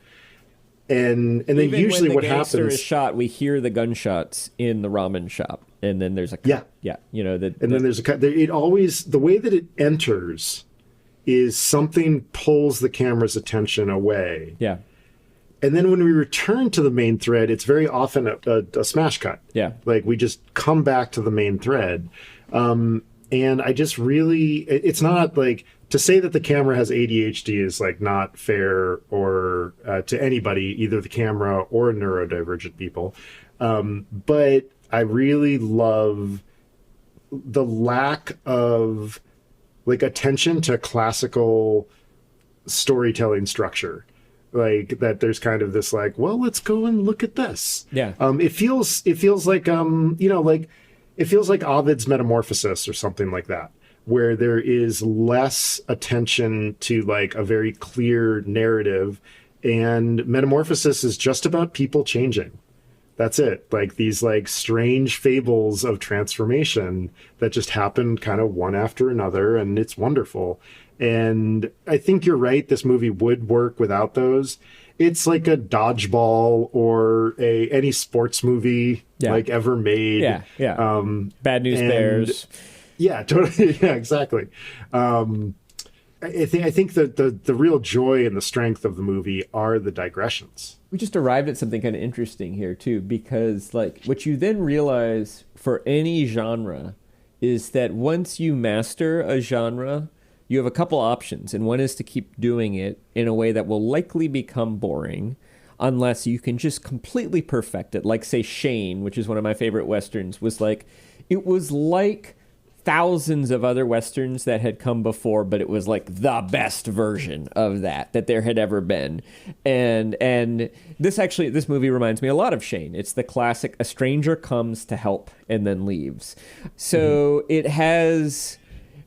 And then Even usually when what the gangster happens is shot, we hear the gunshots in the ramen shop, and then there's a cut. Yeah. You know, then there's a cut. It always, the way that it enters is something pulls the camera's attention away. Yeah. And then when we return to the main thread, it's very often a smash cut. Yeah. Like we just come back to the main thread. And I just really, it's not like, to say that the camera has ADHD is like not fair or to anybody, either the camera or neurodivergent people. But I really love the lack of like attention to classical storytelling structure. Like that there's kind of this like, well, let's go and look at this. Yeah. It feels like it feels like Ovid's Metamorphosis or something like that, where there is less attention to like a very clear narrative, and Metamorphosis is just about people changing. That's it. Like these like strange fables of transformation that just happen kind of one after another, and it's wonderful. And I think you're right. This movie would work without those. It's like a dodgeball or any sports movie like ever made. Yeah, yeah. Bad News Bears. Yeah, totally. Yeah, exactly. I think that the real joy and the strength of the movie are the digressions. We just arrived at something kind of interesting here too, because like what you then realize for any genre is that once you master a genre, you have a couple options, and one is to keep doing it in a way that will likely become boring unless you can just completely perfect it. Like, say, Shane, which is one of my favorite Westerns, was like, it was like thousands of other Westerns that had come before, but it was like the best version of that there had ever been. And this movie reminds me a lot of Shane. It's the classic, a stranger comes to help and then leaves. So it has...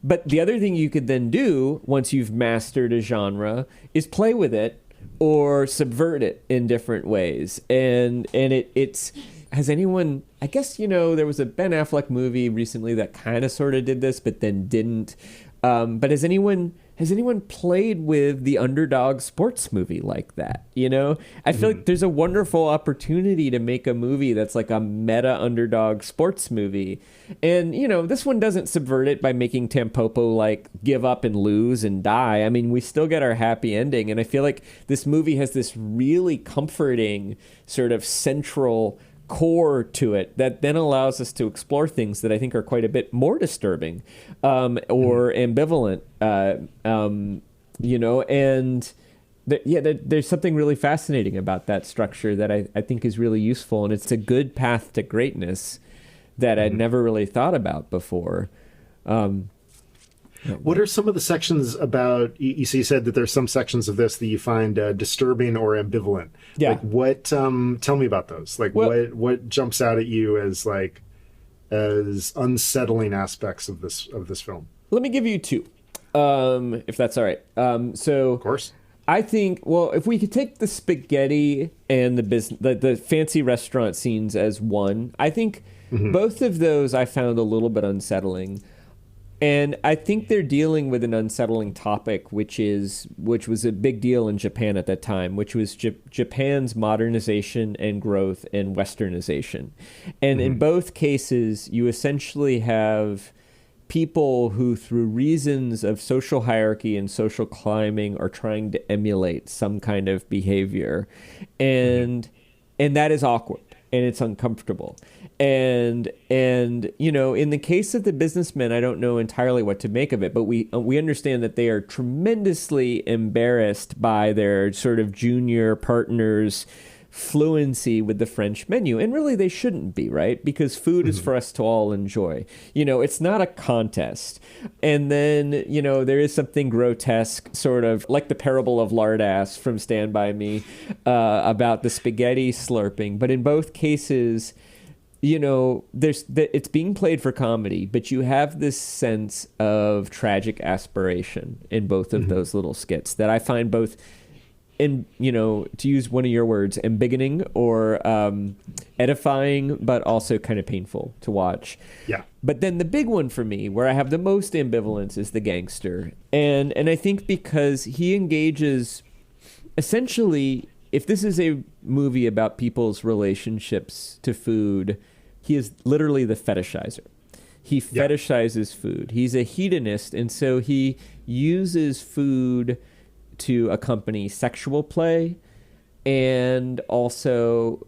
But the other thing you could then do once you've mastered a genre is play with it or subvert it in different ways. And it's has anyone, I guess, there was a Ben Affleck movie recently that kind of sort of did this, but then didn't. But has anyone played with the underdog sports movie like that? I feel like there's a wonderful opportunity to make a movie that's like a meta underdog sports movie. And, this one doesn't subvert it by making Tampopo like give up and lose and die. I mean, we still get our happy ending. And I feel like this movie has this really comforting sort of central core to it that then allows us to explore things that I think are quite a bit more disturbing or ambivalent, and there's something really fascinating about that structure that I think is really useful, and it's a good path to greatness that I'd never really thought about before. What are some of the sections about, you said that there's some sections of this that you find disturbing or ambivalent. Yeah. Like what, tell me about those. Like what jumps out at you as unsettling aspects of this film? Let me give you two, if that's all right. So of course. I think, if we could take the spaghetti and the fancy restaurant scenes as one, I think both of those I found a little bit unsettling. And I think they're dealing with an unsettling topic, which was a big deal in Japan at that time, which was Japan's modernization and growth and westernization. And in both cases, you essentially have people who, through reasons of social hierarchy and social climbing, are trying to emulate some kind of behavior. And that is awkward and it's uncomfortable. And in the case of the businessmen, I don't know entirely what to make of it, but we understand that they are tremendously embarrassed by their sort of junior partners' fluency with the French menu. And really, they shouldn't be, right? Because food is for us to all enjoy. It's not a contest. And then, there is something grotesque, sort of like the parable of Lardass from Stand By Me, about the spaghetti slurping. But in both cases, it's being played for comedy, but you have this sense of tragic aspiration in both of those little skits that I find both, to use one of your words, embiggening or edifying, but also kind of painful to watch. Yeah. But then the big one for me, where I have the most ambivalence, is the gangster. And I think because he engages, essentially, if this is a movie about people's relationships to food, he is literally the fetishizer. He fetishizes food. He's a hedonist, and so he uses food to accompany sexual play, and also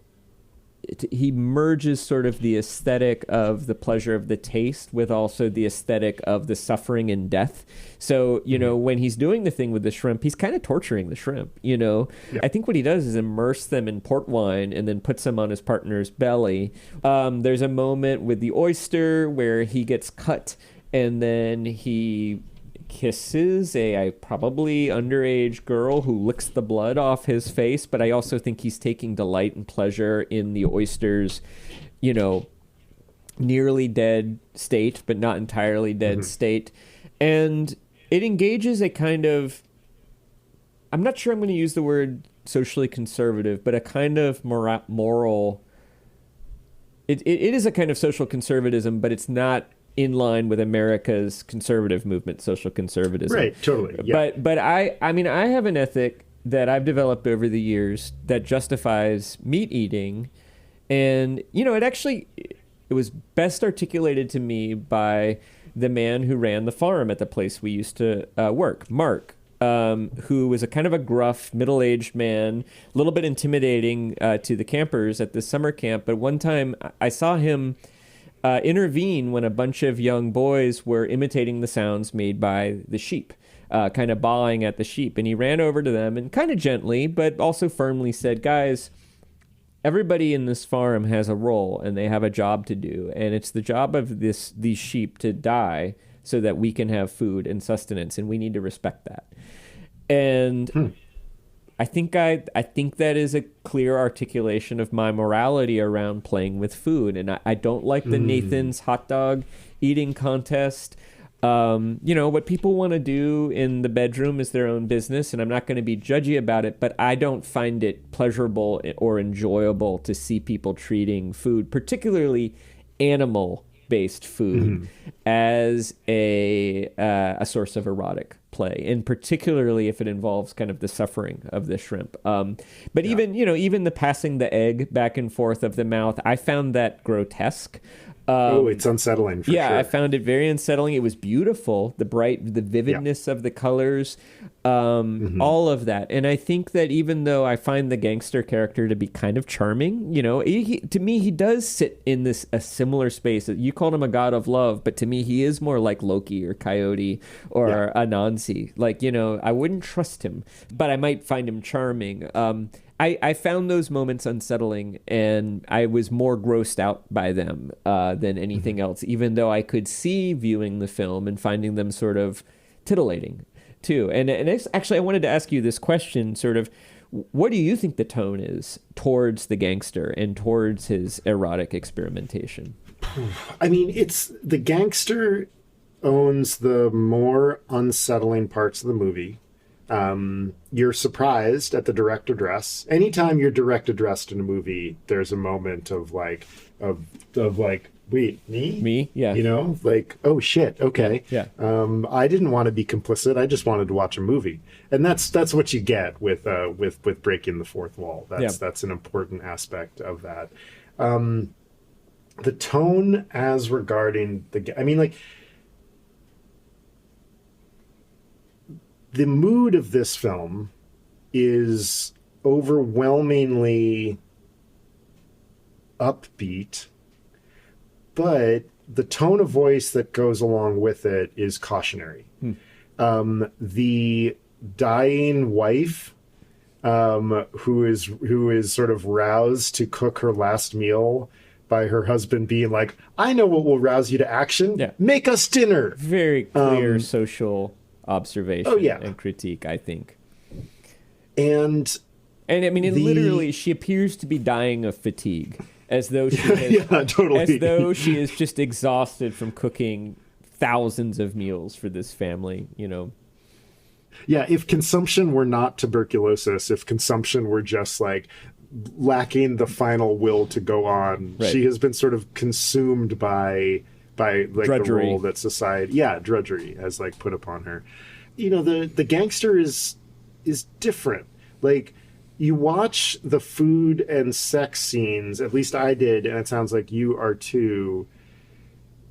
he merges sort of the aesthetic of the pleasure of the taste with also the aesthetic of the suffering and death. So, when he's doing the thing with the shrimp, he's kind of torturing the shrimp, I think what he does is immerse them in port wine and then puts them on his partner's belly. There's a moment with the oyster where he gets cut and then he kisses a probably underage girl who licks the blood off his face, but I also think he's taking delight and pleasure in the oyster's, nearly dead state, but not entirely dead state. And it engages a kind of, I'm not sure I'm going to use the word socially conservative, but a kind of moral, it is a kind of social conservatism, but it's not in line with America's conservative movement, social conservatism. Right, totally. Yeah. But I have an ethic that I've developed over the years that justifies meat eating. And, it was best articulated to me by the man who ran the farm at the place we used to work, Mark, who was a kind of a gruff, middle-aged man, a little bit intimidating to the campers at this summer camp. But one time I saw him intervene when a bunch of young boys were imitating the sounds made by the sheep, kind of bawling at the sheep. And he ran over to them and kind of gently, but also firmly said, guys, everybody in this farm has a role and they have a job to do. And it's the job of these sheep to die so that we can have food and sustenance. And we need to respect that. And I think that is a clear articulation of my morality around playing with food. And I don't like the Nathan's hot dog eating contest. What people want to do in the bedroom is their own business, and I'm not going to be judgy about it, but I don't find it pleasurable or enjoyable to see people treating food, particularly animal-based food, as a source of erotic play, and particularly if it involves kind of the suffering of the shrimp. But even the passing the egg back and forth of the mouth, I found that grotesque. It's unsettling for sure. I found it very unsettling. It was beautiful, the vividness of the colors, all of that. And I think that even though I find the gangster character to be kind of charming, to me, he does sit in a similar space. You called him a god of love, but to me, he is more like Loki or Coyote or Anansi. I wouldn't trust him, but I might find him charming. I found those moments unsettling, and I was more grossed out by them than anything else, even though I could see viewing the film and finding them sort of titillating, too. And actually, I wanted to ask you this question, sort of, what do you think the tone is towards the gangster and towards his erotic experimentation? I mean, the gangster owns the more unsettling parts of the movie. You're surprised at the direct address. Anytime you're direct addressed in a movie, there's a moment of like, wait, me? Me? Yeah. Oh shit. Okay. Yeah. I didn't want to be complicit. I just wanted to watch a movie. And that's what you get with breaking the fourth wall. That's an important aspect of that. The tone as regarding the mood of this film is overwhelmingly upbeat, but the tone of voice that goes along with it is cautionary. The dying wife who is sort of roused to cook her last meal by her husband being like, I know what will rouse you to action. Yeah. Make us dinner. Very clear social observation and critique, I think. And I mean, literally, she appears to be dying of fatigue, as though she has, totally. as though she is just exhausted from cooking thousands of meals for this family, you know. Yeah, if consumption were not tuberculosis, if consumption were just like lacking the final will to go on, she has been sort of consumed by like drudgery. The role that society, drudgery has like put upon her. You know, the gangster is different. Like, you watch the food and sex scenes, at least I did, and it sounds like you are too.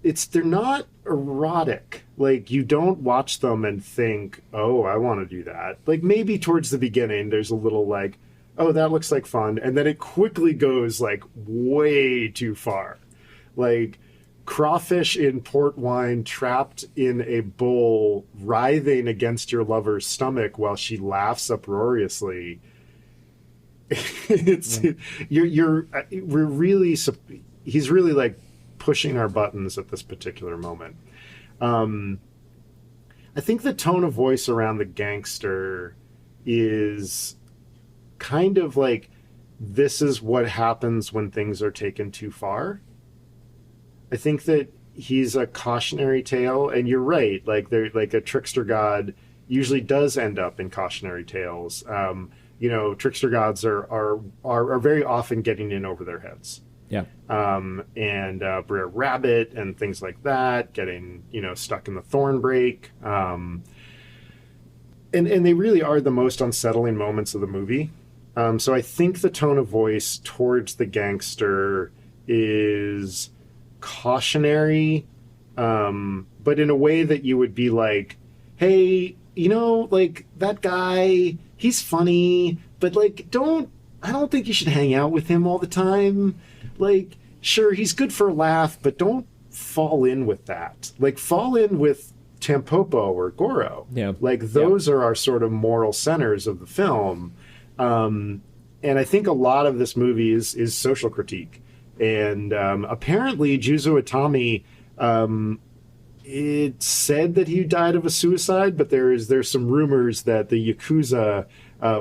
They're not erotic. Like, you don't watch them and think, oh, I want to do that. Like, maybe towards the beginning, there's a little like, oh, that looks like fun. And then it quickly goes like way too far. Like, crawfish in port wine trapped in a bowl, writhing against your lover's stomach while she laughs uproariously. He's really like pushing our buttons at this particular moment. I think the tone of voice around the gangster is kind of like, this is what happens when things are taken too far. I think that he's a cautionary tale, and you're right. Like, they're like a trickster god usually does end up in cautionary tales. You know, trickster gods are very often getting in over their heads. Yeah. And Brer Rabbit and things like that, getting, you know, stuck in the thorn break. And they really are the most unsettling moments of the movie. So I think the tone of voice towards the gangster is cautionary, but in a way that you would be like, hey, you know, like, that guy, he's funny, but like, I don't think you should hang out with him all the time. Like, sure, he's good for a laugh, but don't fall in with that. Like, fall in with Tampopo or Goro. Yeah. Like, those are our sort of moral centers of the film. And I think a lot of this movie is social critique. And apparently Juzo Itami, it said that he died of a suicide, but there's some rumors that the Yakuza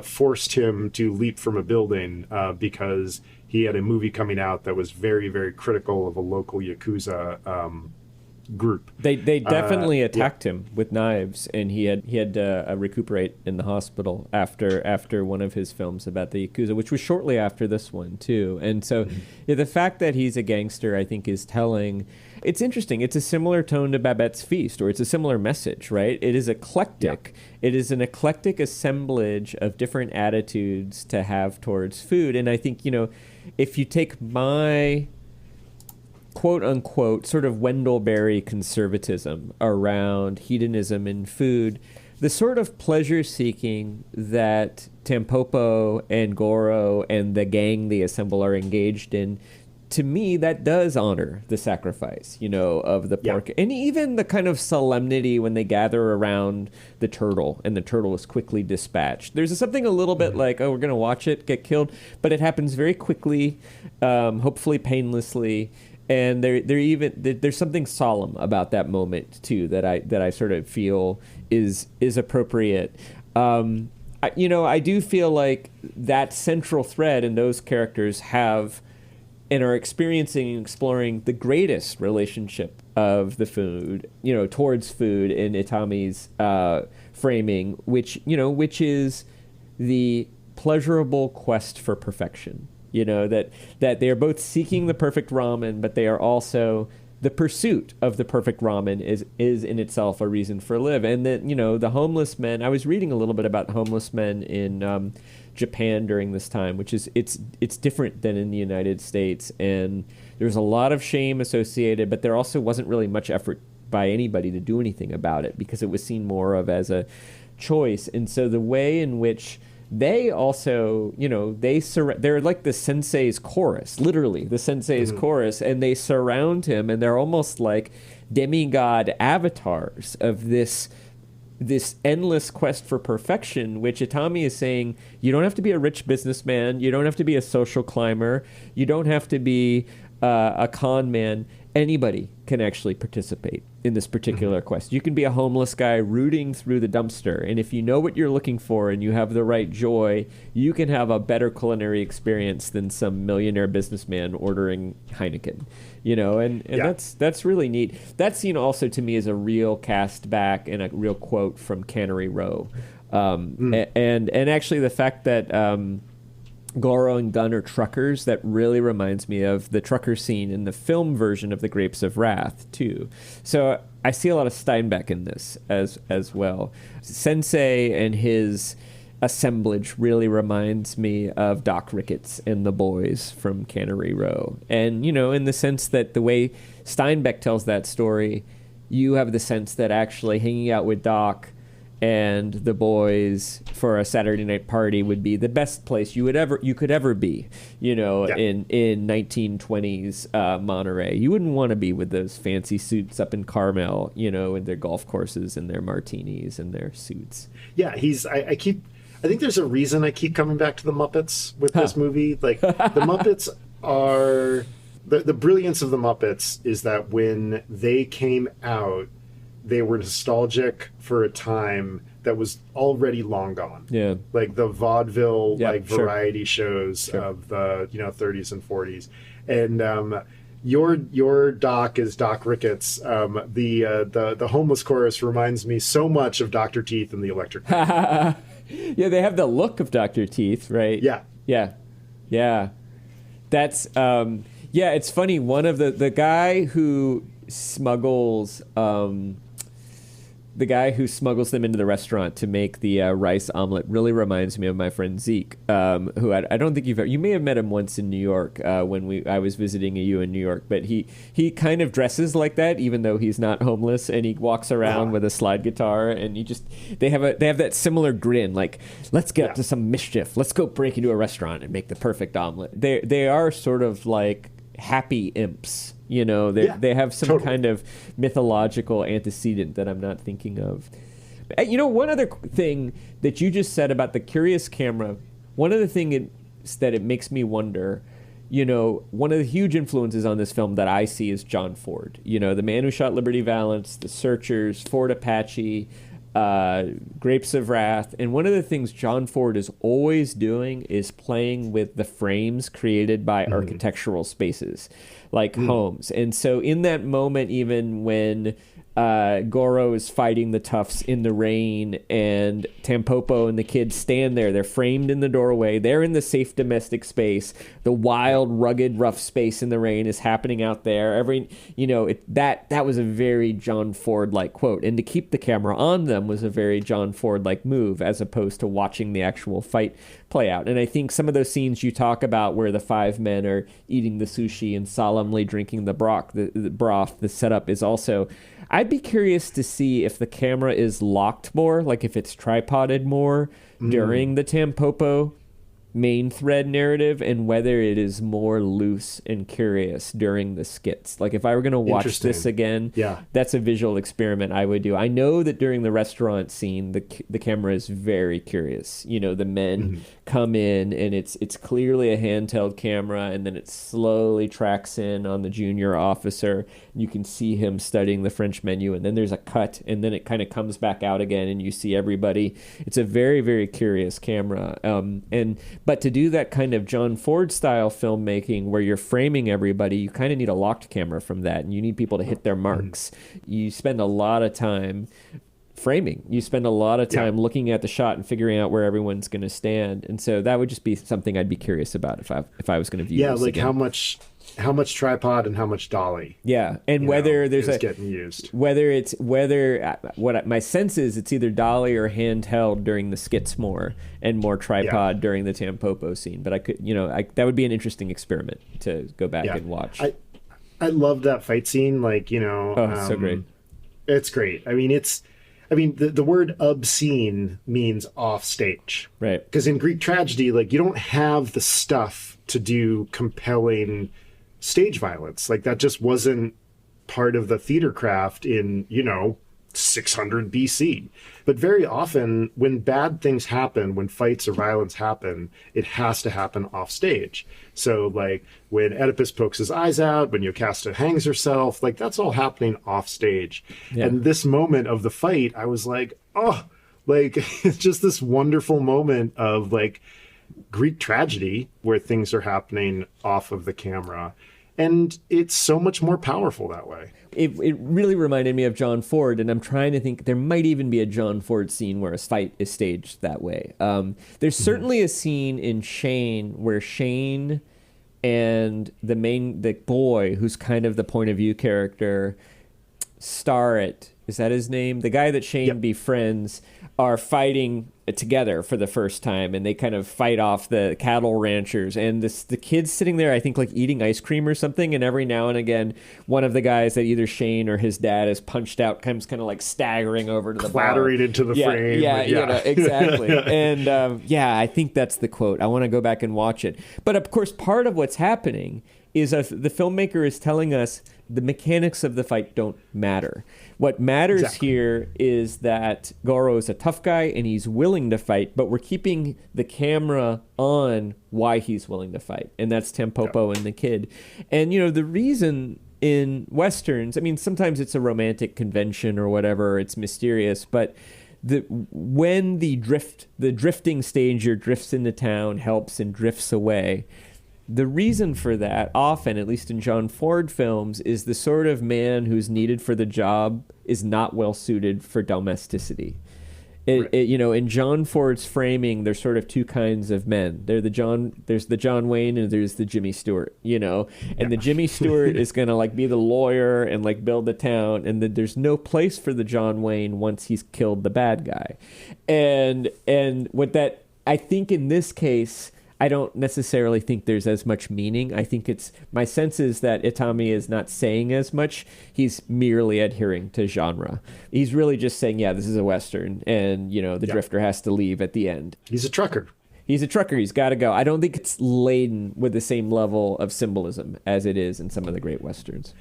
forced him to leap from a building because he had a movie coming out that was very, very critical of a local Yakuza group. They definitely attacked him with knives, and he had to recuperate in the hospital after one of his films about the Yakuza, which was shortly after this one too. And so the fact that he's a gangster, I think, is telling. It's interesting. It's a similar tone to Babette's Feast, or it's a similar message, right? It is eclectic. Yeah. It is an eclectic assemblage of different attitudes to have towards food. And I think, you know, if you take my quote-unquote sort of Wendell-Berry conservatism around hedonism in food, the sort of pleasure-seeking that Tampopo and Goro and the gang they assemble are engaged in, to me, that does honor the sacrifice, you know, of the pork. Yeah. And even the kind of solemnity when they gather around the turtle and the turtle is quickly dispatched. There's something a little bit like, oh, we're going to watch it get killed, but it happens very quickly, hopefully painlessly. And there's something solemn about that moment too that I sort of feel is appropriate. I do feel like that central thread in those characters have and are experiencing and exploring the greatest relationship of the food, you know, towards food in Itami's framing, which is the pleasurable quest for perfection. You know, that they are both seeking the perfect ramen, but they are also, the pursuit of the perfect ramen is in itself a reason for live. And that, you know, the homeless men, I was reading a little bit about homeless men in Japan during this time, which is, it's different than in the United States. And there's a lot of shame associated, but there also wasn't really much effort by anybody to do anything about it because it was seen more of as a choice. And so the way in which they also, you know, they're like the sensei's chorus, literally the sensei's chorus, and they surround him, and they're almost like demigod avatars of this this endless quest for perfection, which Itami is saying you don't have to be a rich businessman, you don't have to be a social climber, you don't have to be a con man. Anybody can actually participate in this particular quest. You can be a homeless guy rooting through the dumpster, and if you know what you're looking for and you have the right joy, you can have a better culinary experience than some millionaire businessman ordering Heineken. And that's really neat. That scene also to me is a real cast back and a real quote from Cannery Row. And actually the fact that Goro and Gunn are truckers, that really reminds me of the trucker scene in the film version of The Grapes of Wrath too. So I see a lot of Steinbeck in this as well. Sensei and his assemblage really reminds me of Doc Ricketts and the boys from Cannery Row. And, in the sense that the way Steinbeck tells that story, you have the sense that actually hanging out with Doc and the boys for a Saturday night party would be the best place you could ever be, in 1920s Monterey. You wouldn't want to be with those fancy suits up in Carmel, in their golf courses and their martinis and their suits. Yeah, I think there's a reason I keep coming back to the Muppets with this movie. Like the Muppets are the brilliance of the Muppets is that when they came out, they were nostalgic for a time that was already long gone. Yeah. Like the vaudeville, variety shows of the, 30s and 40s. And your Doc is Doc Ricketts. The homeless chorus reminds me so much of Dr. Teeth and the Electric Man. Yeah, they have the look of Dr. Teeth, right? Yeah. That's, it's funny. One of the guy who smuggles them into the restaurant to make the rice omelet really reminds me of my friend Zeke, who I don't think you may have met him once in New York when I was visiting you in New York, but he kind of dresses like that even though he's not homeless, and he walks around with a slide guitar, and they have that similar grin, like, let's get up to some mischief, let's go break into a restaurant and make the perfect omelet. They are sort of like happy imps. They have some kind of mythological antecedent that I'm not thinking of. One other thing that you just said about the curious camera, one of the things that it makes me wonder, one of the huge influences on this film that I see is John Ford. The Man Who Shot Liberty Valance, The Searchers, Fort Apache, Grapes of Wrath. And one of the things John Ford is always doing is playing with the frames created by architectural spaces, like homes. And so in that moment, even when Goro is fighting the toughs in the rain, and Tampopo and the kids stand there. They're framed in the doorway. They're in the safe domestic space. The wild, rugged, rough space in the rain is happening out there. That was a very John Ford-like quote. And to keep the camera on them was a very John Ford-like move, as opposed to watching the actual fight play out. And I think some of those scenes you talk about where the five men are eating the sushi and solemnly drinking the broth, the setup is also... I'd be curious to see if the camera is locked more, like if it's tripoded more during the Tampopo main thread narrative, and whether it is more loose and curious during the skits. Like if I were going to watch this again, that's a visual experiment I would do. I know that during the restaurant scene, the camera is very curious. The men come in, and it's clearly a handheld camera, and then it slowly tracks in on the junior officer. You can see him studying the French menu, and then there's a cut, and then it kind of comes back out again, and you see everybody. It's a very, very curious camera. But to do that kind of John Ford style filmmaking where you're framing everybody, you kind of need a locked camera from that, and you need people to hit their marks. You spend a lot of time framing. You spend a lot of time looking at the shot and figuring out where everyone's going to stand. And so that would just be something I'd be curious about if I was going to view this again. How much tripod and how much dolly. Yeah, and whether there's getting used. What my sense is, it's either dolly or handheld during the skits more, and more tripod during the Tampopo scene. But I could, that would be an interesting experiment to go back and watch. I love that fight scene. It's so great. It's great. The word obscene means off stage, right? Because in Greek tragedy, you don't have the stuff to do compelling stage violence. That just wasn't part of the theater craft in 600 BC. But very often when bad things happen, when fights or violence happen, it has to happen off stage. So like when Oedipus pokes his eyes out, when Jocasta hangs herself, like that's all happening off stage. Yeah. And this moment of the fight, I was like, oh, like it's just this wonderful moment of like Greek tragedy where things are happening off of the camera. And it's so much more powerful that way. It really reminded me of John Ford, and I'm trying to think, there might even be a John Ford scene where a fight is staged that way. There's certainly a scene in Shane where Shane and the boy, who's kind of the point of view character, Starrett, is that his name? The guy that Shane befriends, are fighting together for the first time, and they kind of fight off the cattle ranchers, and the kid's sitting there, I think, like eating ice cream or something, and every now and again one of the guys that either Shane or his dad has punched out comes kind of like staggering over to the clattering bar. into the frame. Yeah, you know, exactly. And I think that's the quote. I want to go back and watch it. But of course, part of what's happening is the filmmaker is telling us the mechanics of the fight don't matter. What matters here is that Goro is a tough guy and he's willing to fight, but we're keeping the camera on why he's willing to fight. And that's Tampopo and the kid. And, you know, the reason in Westerns, I mean, sometimes it's a romantic convention or whatever, it's mysterious, but when the drifting stager drifts into town, helps and drifts away, the reason for that, often, at least in John Ford films, is the sort of man who's needed for the job is not well suited for domesticity. You know, in John Ford's framing, there's sort of two kinds of men. There's the John Wayne and there's the Jimmy Stewart, you know. And the Jimmy Stewart is going to like be the lawyer and like build the town, and then there's no place for the John Wayne once he's killed the bad guy. And what that, I think in this case, I don't necessarily think there's as much meaning. I think my sense is that Itami is not saying as much. He's merely adhering to genre. He's really just saying, yeah, this is a Western, and, you know, the drifter has to leave at the end. He's a trucker. He's got to go. I don't think it's laden with the same level of symbolism as it is in some of the great Westerns.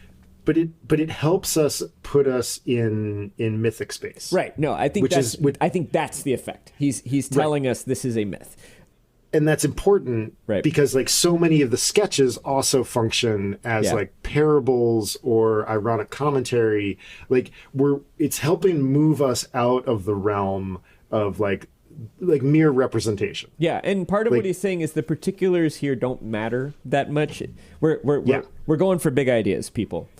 But it helps us put us in mythic space. Right. No, I think I think that's the effect. He's telling us this is a myth. And that's important because like so many of the sketches also function as like parables or ironic commentary. Like it's helping move us out of the realm of like mere representation. Yeah, and part of what he's saying is the particulars here don't matter that much. We're going for big ideas, people.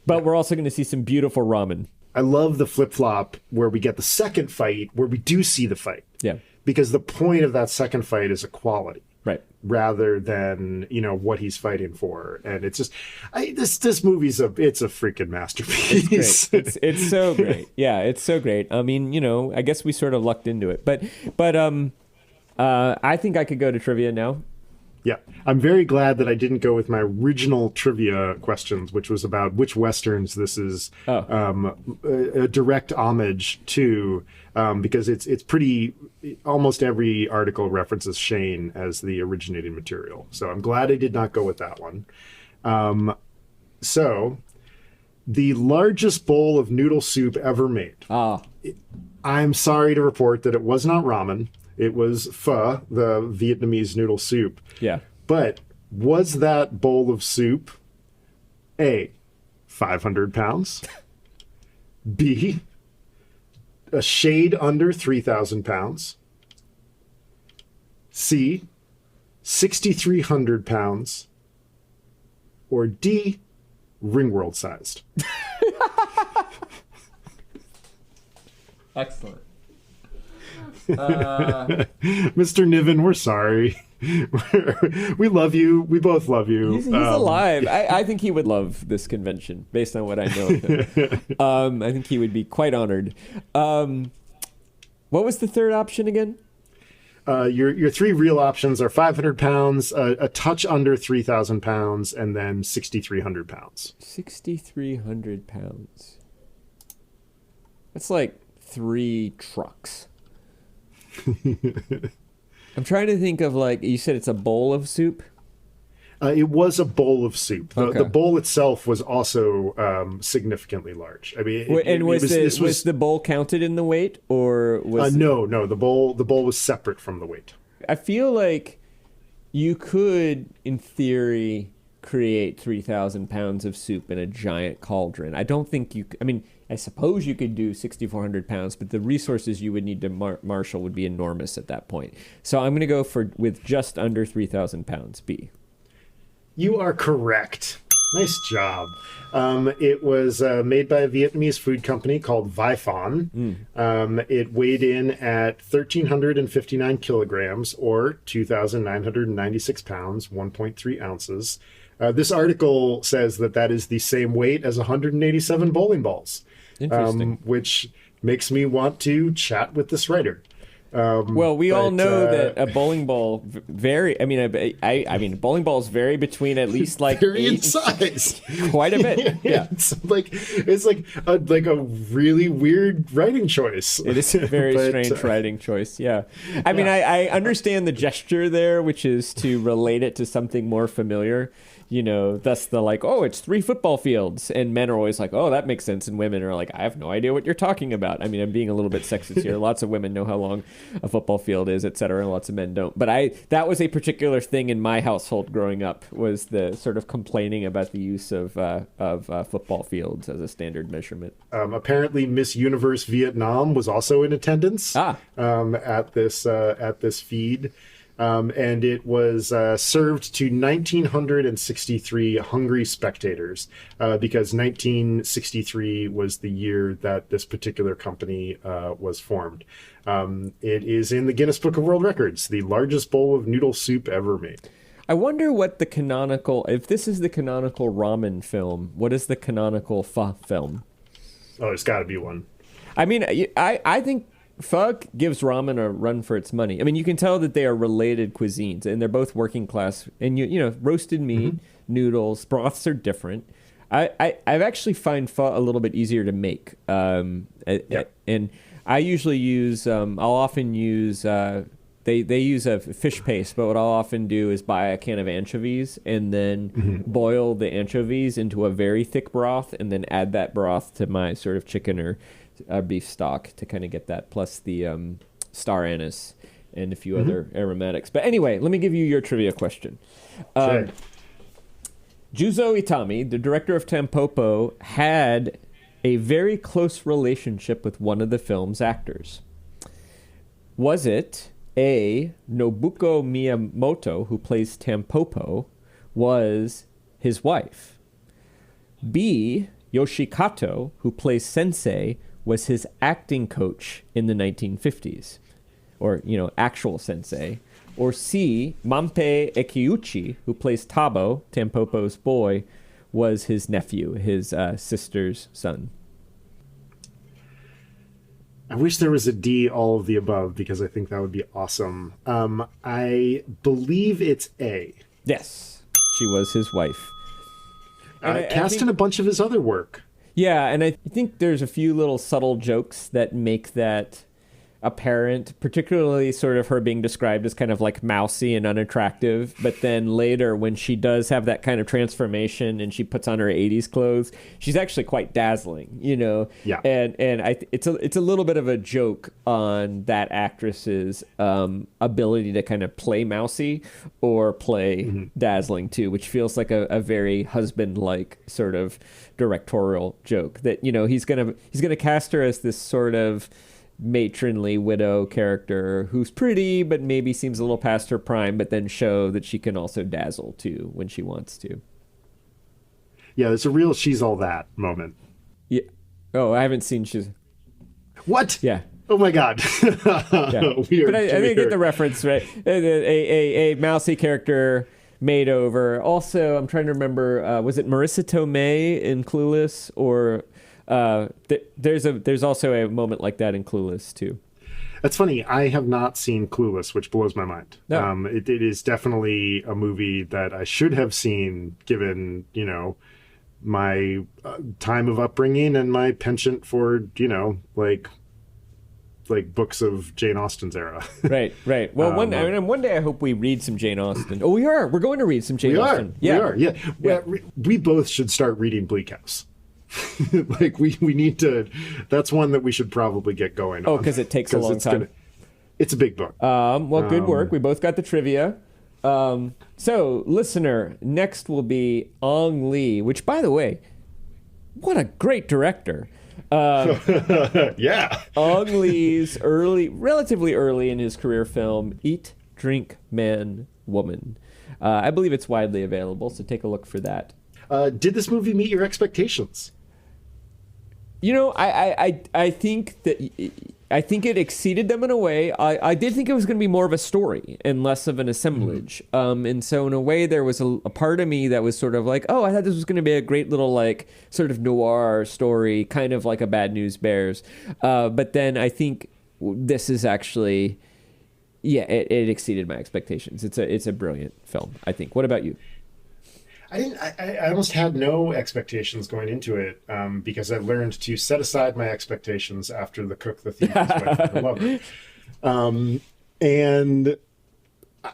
But we're also going to see some beautiful ramen. I love the flip-flop where we get the second fight where we do see the fight. Yeah. Because the point of that second fight is equality, rather than, you know, what he's fighting for. And it's just, this movie's it's a freaking masterpiece. It's great. It's so great. Yeah, it's so great. I mean, you know, I guess we sort of lucked into it, but I think I could go to trivia now. Yeah, I'm very glad that I didn't go with my original trivia questions, which was about which Westerns this is a direct homage to, because it's pretty, almost every article references Shane as the originating material. So I'm glad I did not go with that one. So the largest bowl of noodle soup ever made. I'm sorry to report that it was not ramen. It was pho, the Vietnamese noodle soup. Yeah. But was that bowl of soup A, 500 pounds, B, a shade under 3,000 pounds, C, 6,300 pounds, or D, Ringworld sized? Excellent. Mr. Niven, we're sorry. We love you. We both love you. He's alive. I think he would love this convention, based on what I know of him. I think he would be quite honored. What was the third option again? Your three real options are 500 pounds, a touch under 3,000 pounds, and then 6,300 pounds. 6,300 pounds. That's like 3 trucks. I'm trying to think of, like, you said it's a bowl of soup? It was a bowl of soup. Okay. The bowl itself was also significantly large. I mean, was the bowl counted in the weight, or was no? The bowl was separate from the weight. I feel like you could, in theory, create 3,000 pounds of soup in a giant cauldron. I don't think you. I mean, I suppose you could do 6,400 pounds, but the resources you would need to marshal would be enormous at that point. So I'm going to go with just under 3,000 pounds. B. You are correct. Nice job. It was made by a Vietnamese food company called Vifon. It weighed in at 1,359 kilograms, or 2,996 pounds, 1.3 ounces. This article says that is the same weight as 187 bowling balls. Interesting. Which makes me want to chat with this writer. Well, we all know that a bowling ball vary. I mean, bowling balls vary between at least like vary 8 in size, quite a bit. Yeah, it's like a really weird writing choice. It is a very strange writing choice. Yeah, I mean, I understand the gesture there, which is to relate it to something more familiar. You know, thus the like, oh, it's 3 football fields. And men are always like, oh, that makes sense. And women are like, I have no idea what you're talking about. I mean, I'm being a little bit sexist here. Lots of women know how long a football field is, et cetera, and lots of men don't. But that was a particular thing in my household growing up, was the sort of complaining about the use of football fields as a standard measurement. Apparently, Miss Universe Vietnam was also in attendance at this feed. And it was served to 1,963 hungry spectators because 1963 was the year that this particular company was formed. It is in the Guinness Book of World Records, the largest bowl of noodle soup ever made. I wonder what the canonical, if this is the canonical ramen film, what is the canonical pho film? Oh, there's got to be one. I mean, I think pho gives ramen a run for its money. I mean, you can tell that they are related cuisines, and they're both working class. And you know, roasted meat, noodles, broths are different. I actually find pho a little bit easier to make. And I usually use. I'll often use. They use a fish paste, but what I'll often do is buy a can of anchovies and then boil the anchovies into a very thick broth, and then add that broth to my sort of chicken or beef stock to kind of get that, plus the star anise and a few other aromatics. But anyway, let me give you your trivia question. Sure. Juzo Itami, the director of Tampopo, had a very close relationship with one of the film's actors. Was it A, Nobuko Miyamoto, who plays Tampopo, was his wife? B, Yoshikato, who plays Sensei, was his acting coach in the 1950s, or, you know, actual sensei. Or C, Manpei Ekiuchi, who plays Tabo, Tampopo's boy, was his nephew, his sister's son. I wish there was a D, all of the above, because I think that would be awesome. I believe it's A. Yes, she was his wife. Cast in a bunch of his other work. Yeah, and I think there's a few little subtle jokes that make that apparent, particularly sort of her being described as kind of like mousy and unattractive, but then later when she does have that kind of transformation and she puts on her 80s clothes, she's actually quite dazzling, you know. Yeah. And it's a little bit of a joke on that actress's ability to kind of play mousy or play dazzling too, which feels like a very husband-like sort of directorial joke that, you know, he's gonna cast her as this sort of matronly widow character who's pretty but maybe seems a little past her prime, but then show that she can also dazzle too when she wants to. Yeah, there's a real she's all that moment. Yeah. Oh, I haven't seen she's... What? Yeah. Oh my God. Yeah. Weird. But I didn't get the reference, right? A mousy character made over. Also, I'm trying to remember, was it Marissa Tomei in Clueless, or... there's also a moment like that in Clueless too. That's funny. I have not seen Clueless, which blows my mind. No. It is definitely a movie that I should have seen, given, you know, my time of upbringing and my penchant for, you know, like like books of Jane Austen's era. Right. Well, one day I hope we read some Jane Austen. Oh, we are. We're going to read some Jane Austen. We are. Yeah. We both should start reading Bleak House. Like we need to. That's one that we should probably get going. Oh, because it takes a long time. It's a big book. Well, good work. We both got the trivia. So, listener, next will be Ang Lee, which, by the way, what a great director. Yeah. Ang Lee's relatively early in his career film, Eat, Drink, Man, Woman. I believe it's widely available, so take a look for that. Did this movie meet your expectations? You know, I think it exceeded them in a way. I did think it was going to be more of a story and less of an assemblage. And so in a way, there was a part of me that was sort of like, oh, I thought this was going to be a great little like sort of noir story, kind of like a Bad News Bears. But then I think this is actually, it exceeded my expectations. It's a brilliant film, I think. What about you? I almost had no expectations going into it because I learned to set aside my expectations after The Cook, the Thief, the Lover. And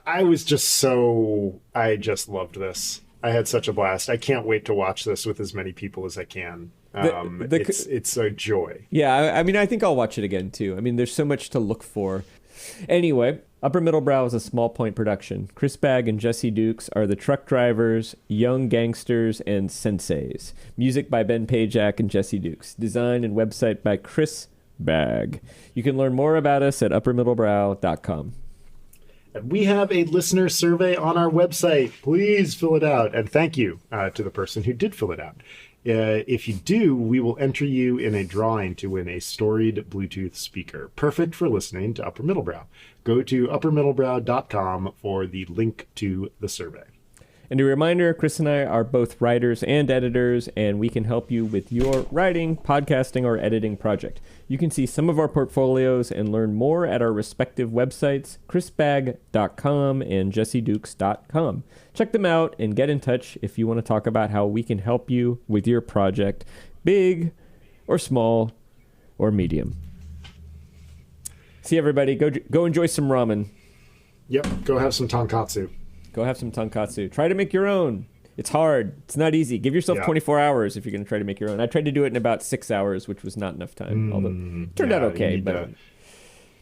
I just loved this. I had such a blast. I can't wait to watch this with as many people as I can. It's a joy. Yeah, I mean, I think I'll watch it again, too. I mean, there's so much to look for. Anyway, Upper Middlebrow is a small point production. Chris Bagg and Jesse Dukes are the truck drivers, young gangsters, and senseis. Music by Ben Pajak and Jesse Dukes. Design and website by Chris Bagg. You can learn more about us at uppermiddlebrow.com. We have a listener survey on our website. Please fill it out. And thank you to the person who did fill it out. If you do, we will enter you in a drawing to win a storied Bluetooth speaker, perfect for listening to Upper Middlebrow. Go to uppermiddlebrow.com for the link to the survey. And a reminder, Chris and I are both writers and editors, and we can help you with your writing, podcasting, or editing project. You can see some of our portfolios and learn more at our respective websites, chrisbagg.com and jessedukes.com. Check them out and get in touch if you want to talk about how we can help you with your project, big or small or medium. See everybody. Go enjoy some ramen. Yep, go have some tonkatsu. Go have some tonkatsu. Try to make your own. It's hard. It's not easy. Give yourself 24 hours if you're going to try to make your own. I tried to do it in about 6 hours, which was not enough time. Although it turned out okay, but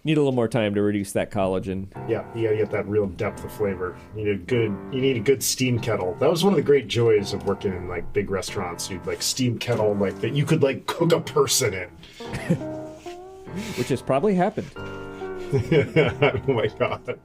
need a little more time to reduce that collagen. Yeah, you gotta get that real depth of flavor. You need a good steam kettle. That was one of the great joys of working in like big restaurants. You'd like steam kettle like that you could like cook a person in. Which has probably happened. Oh my god.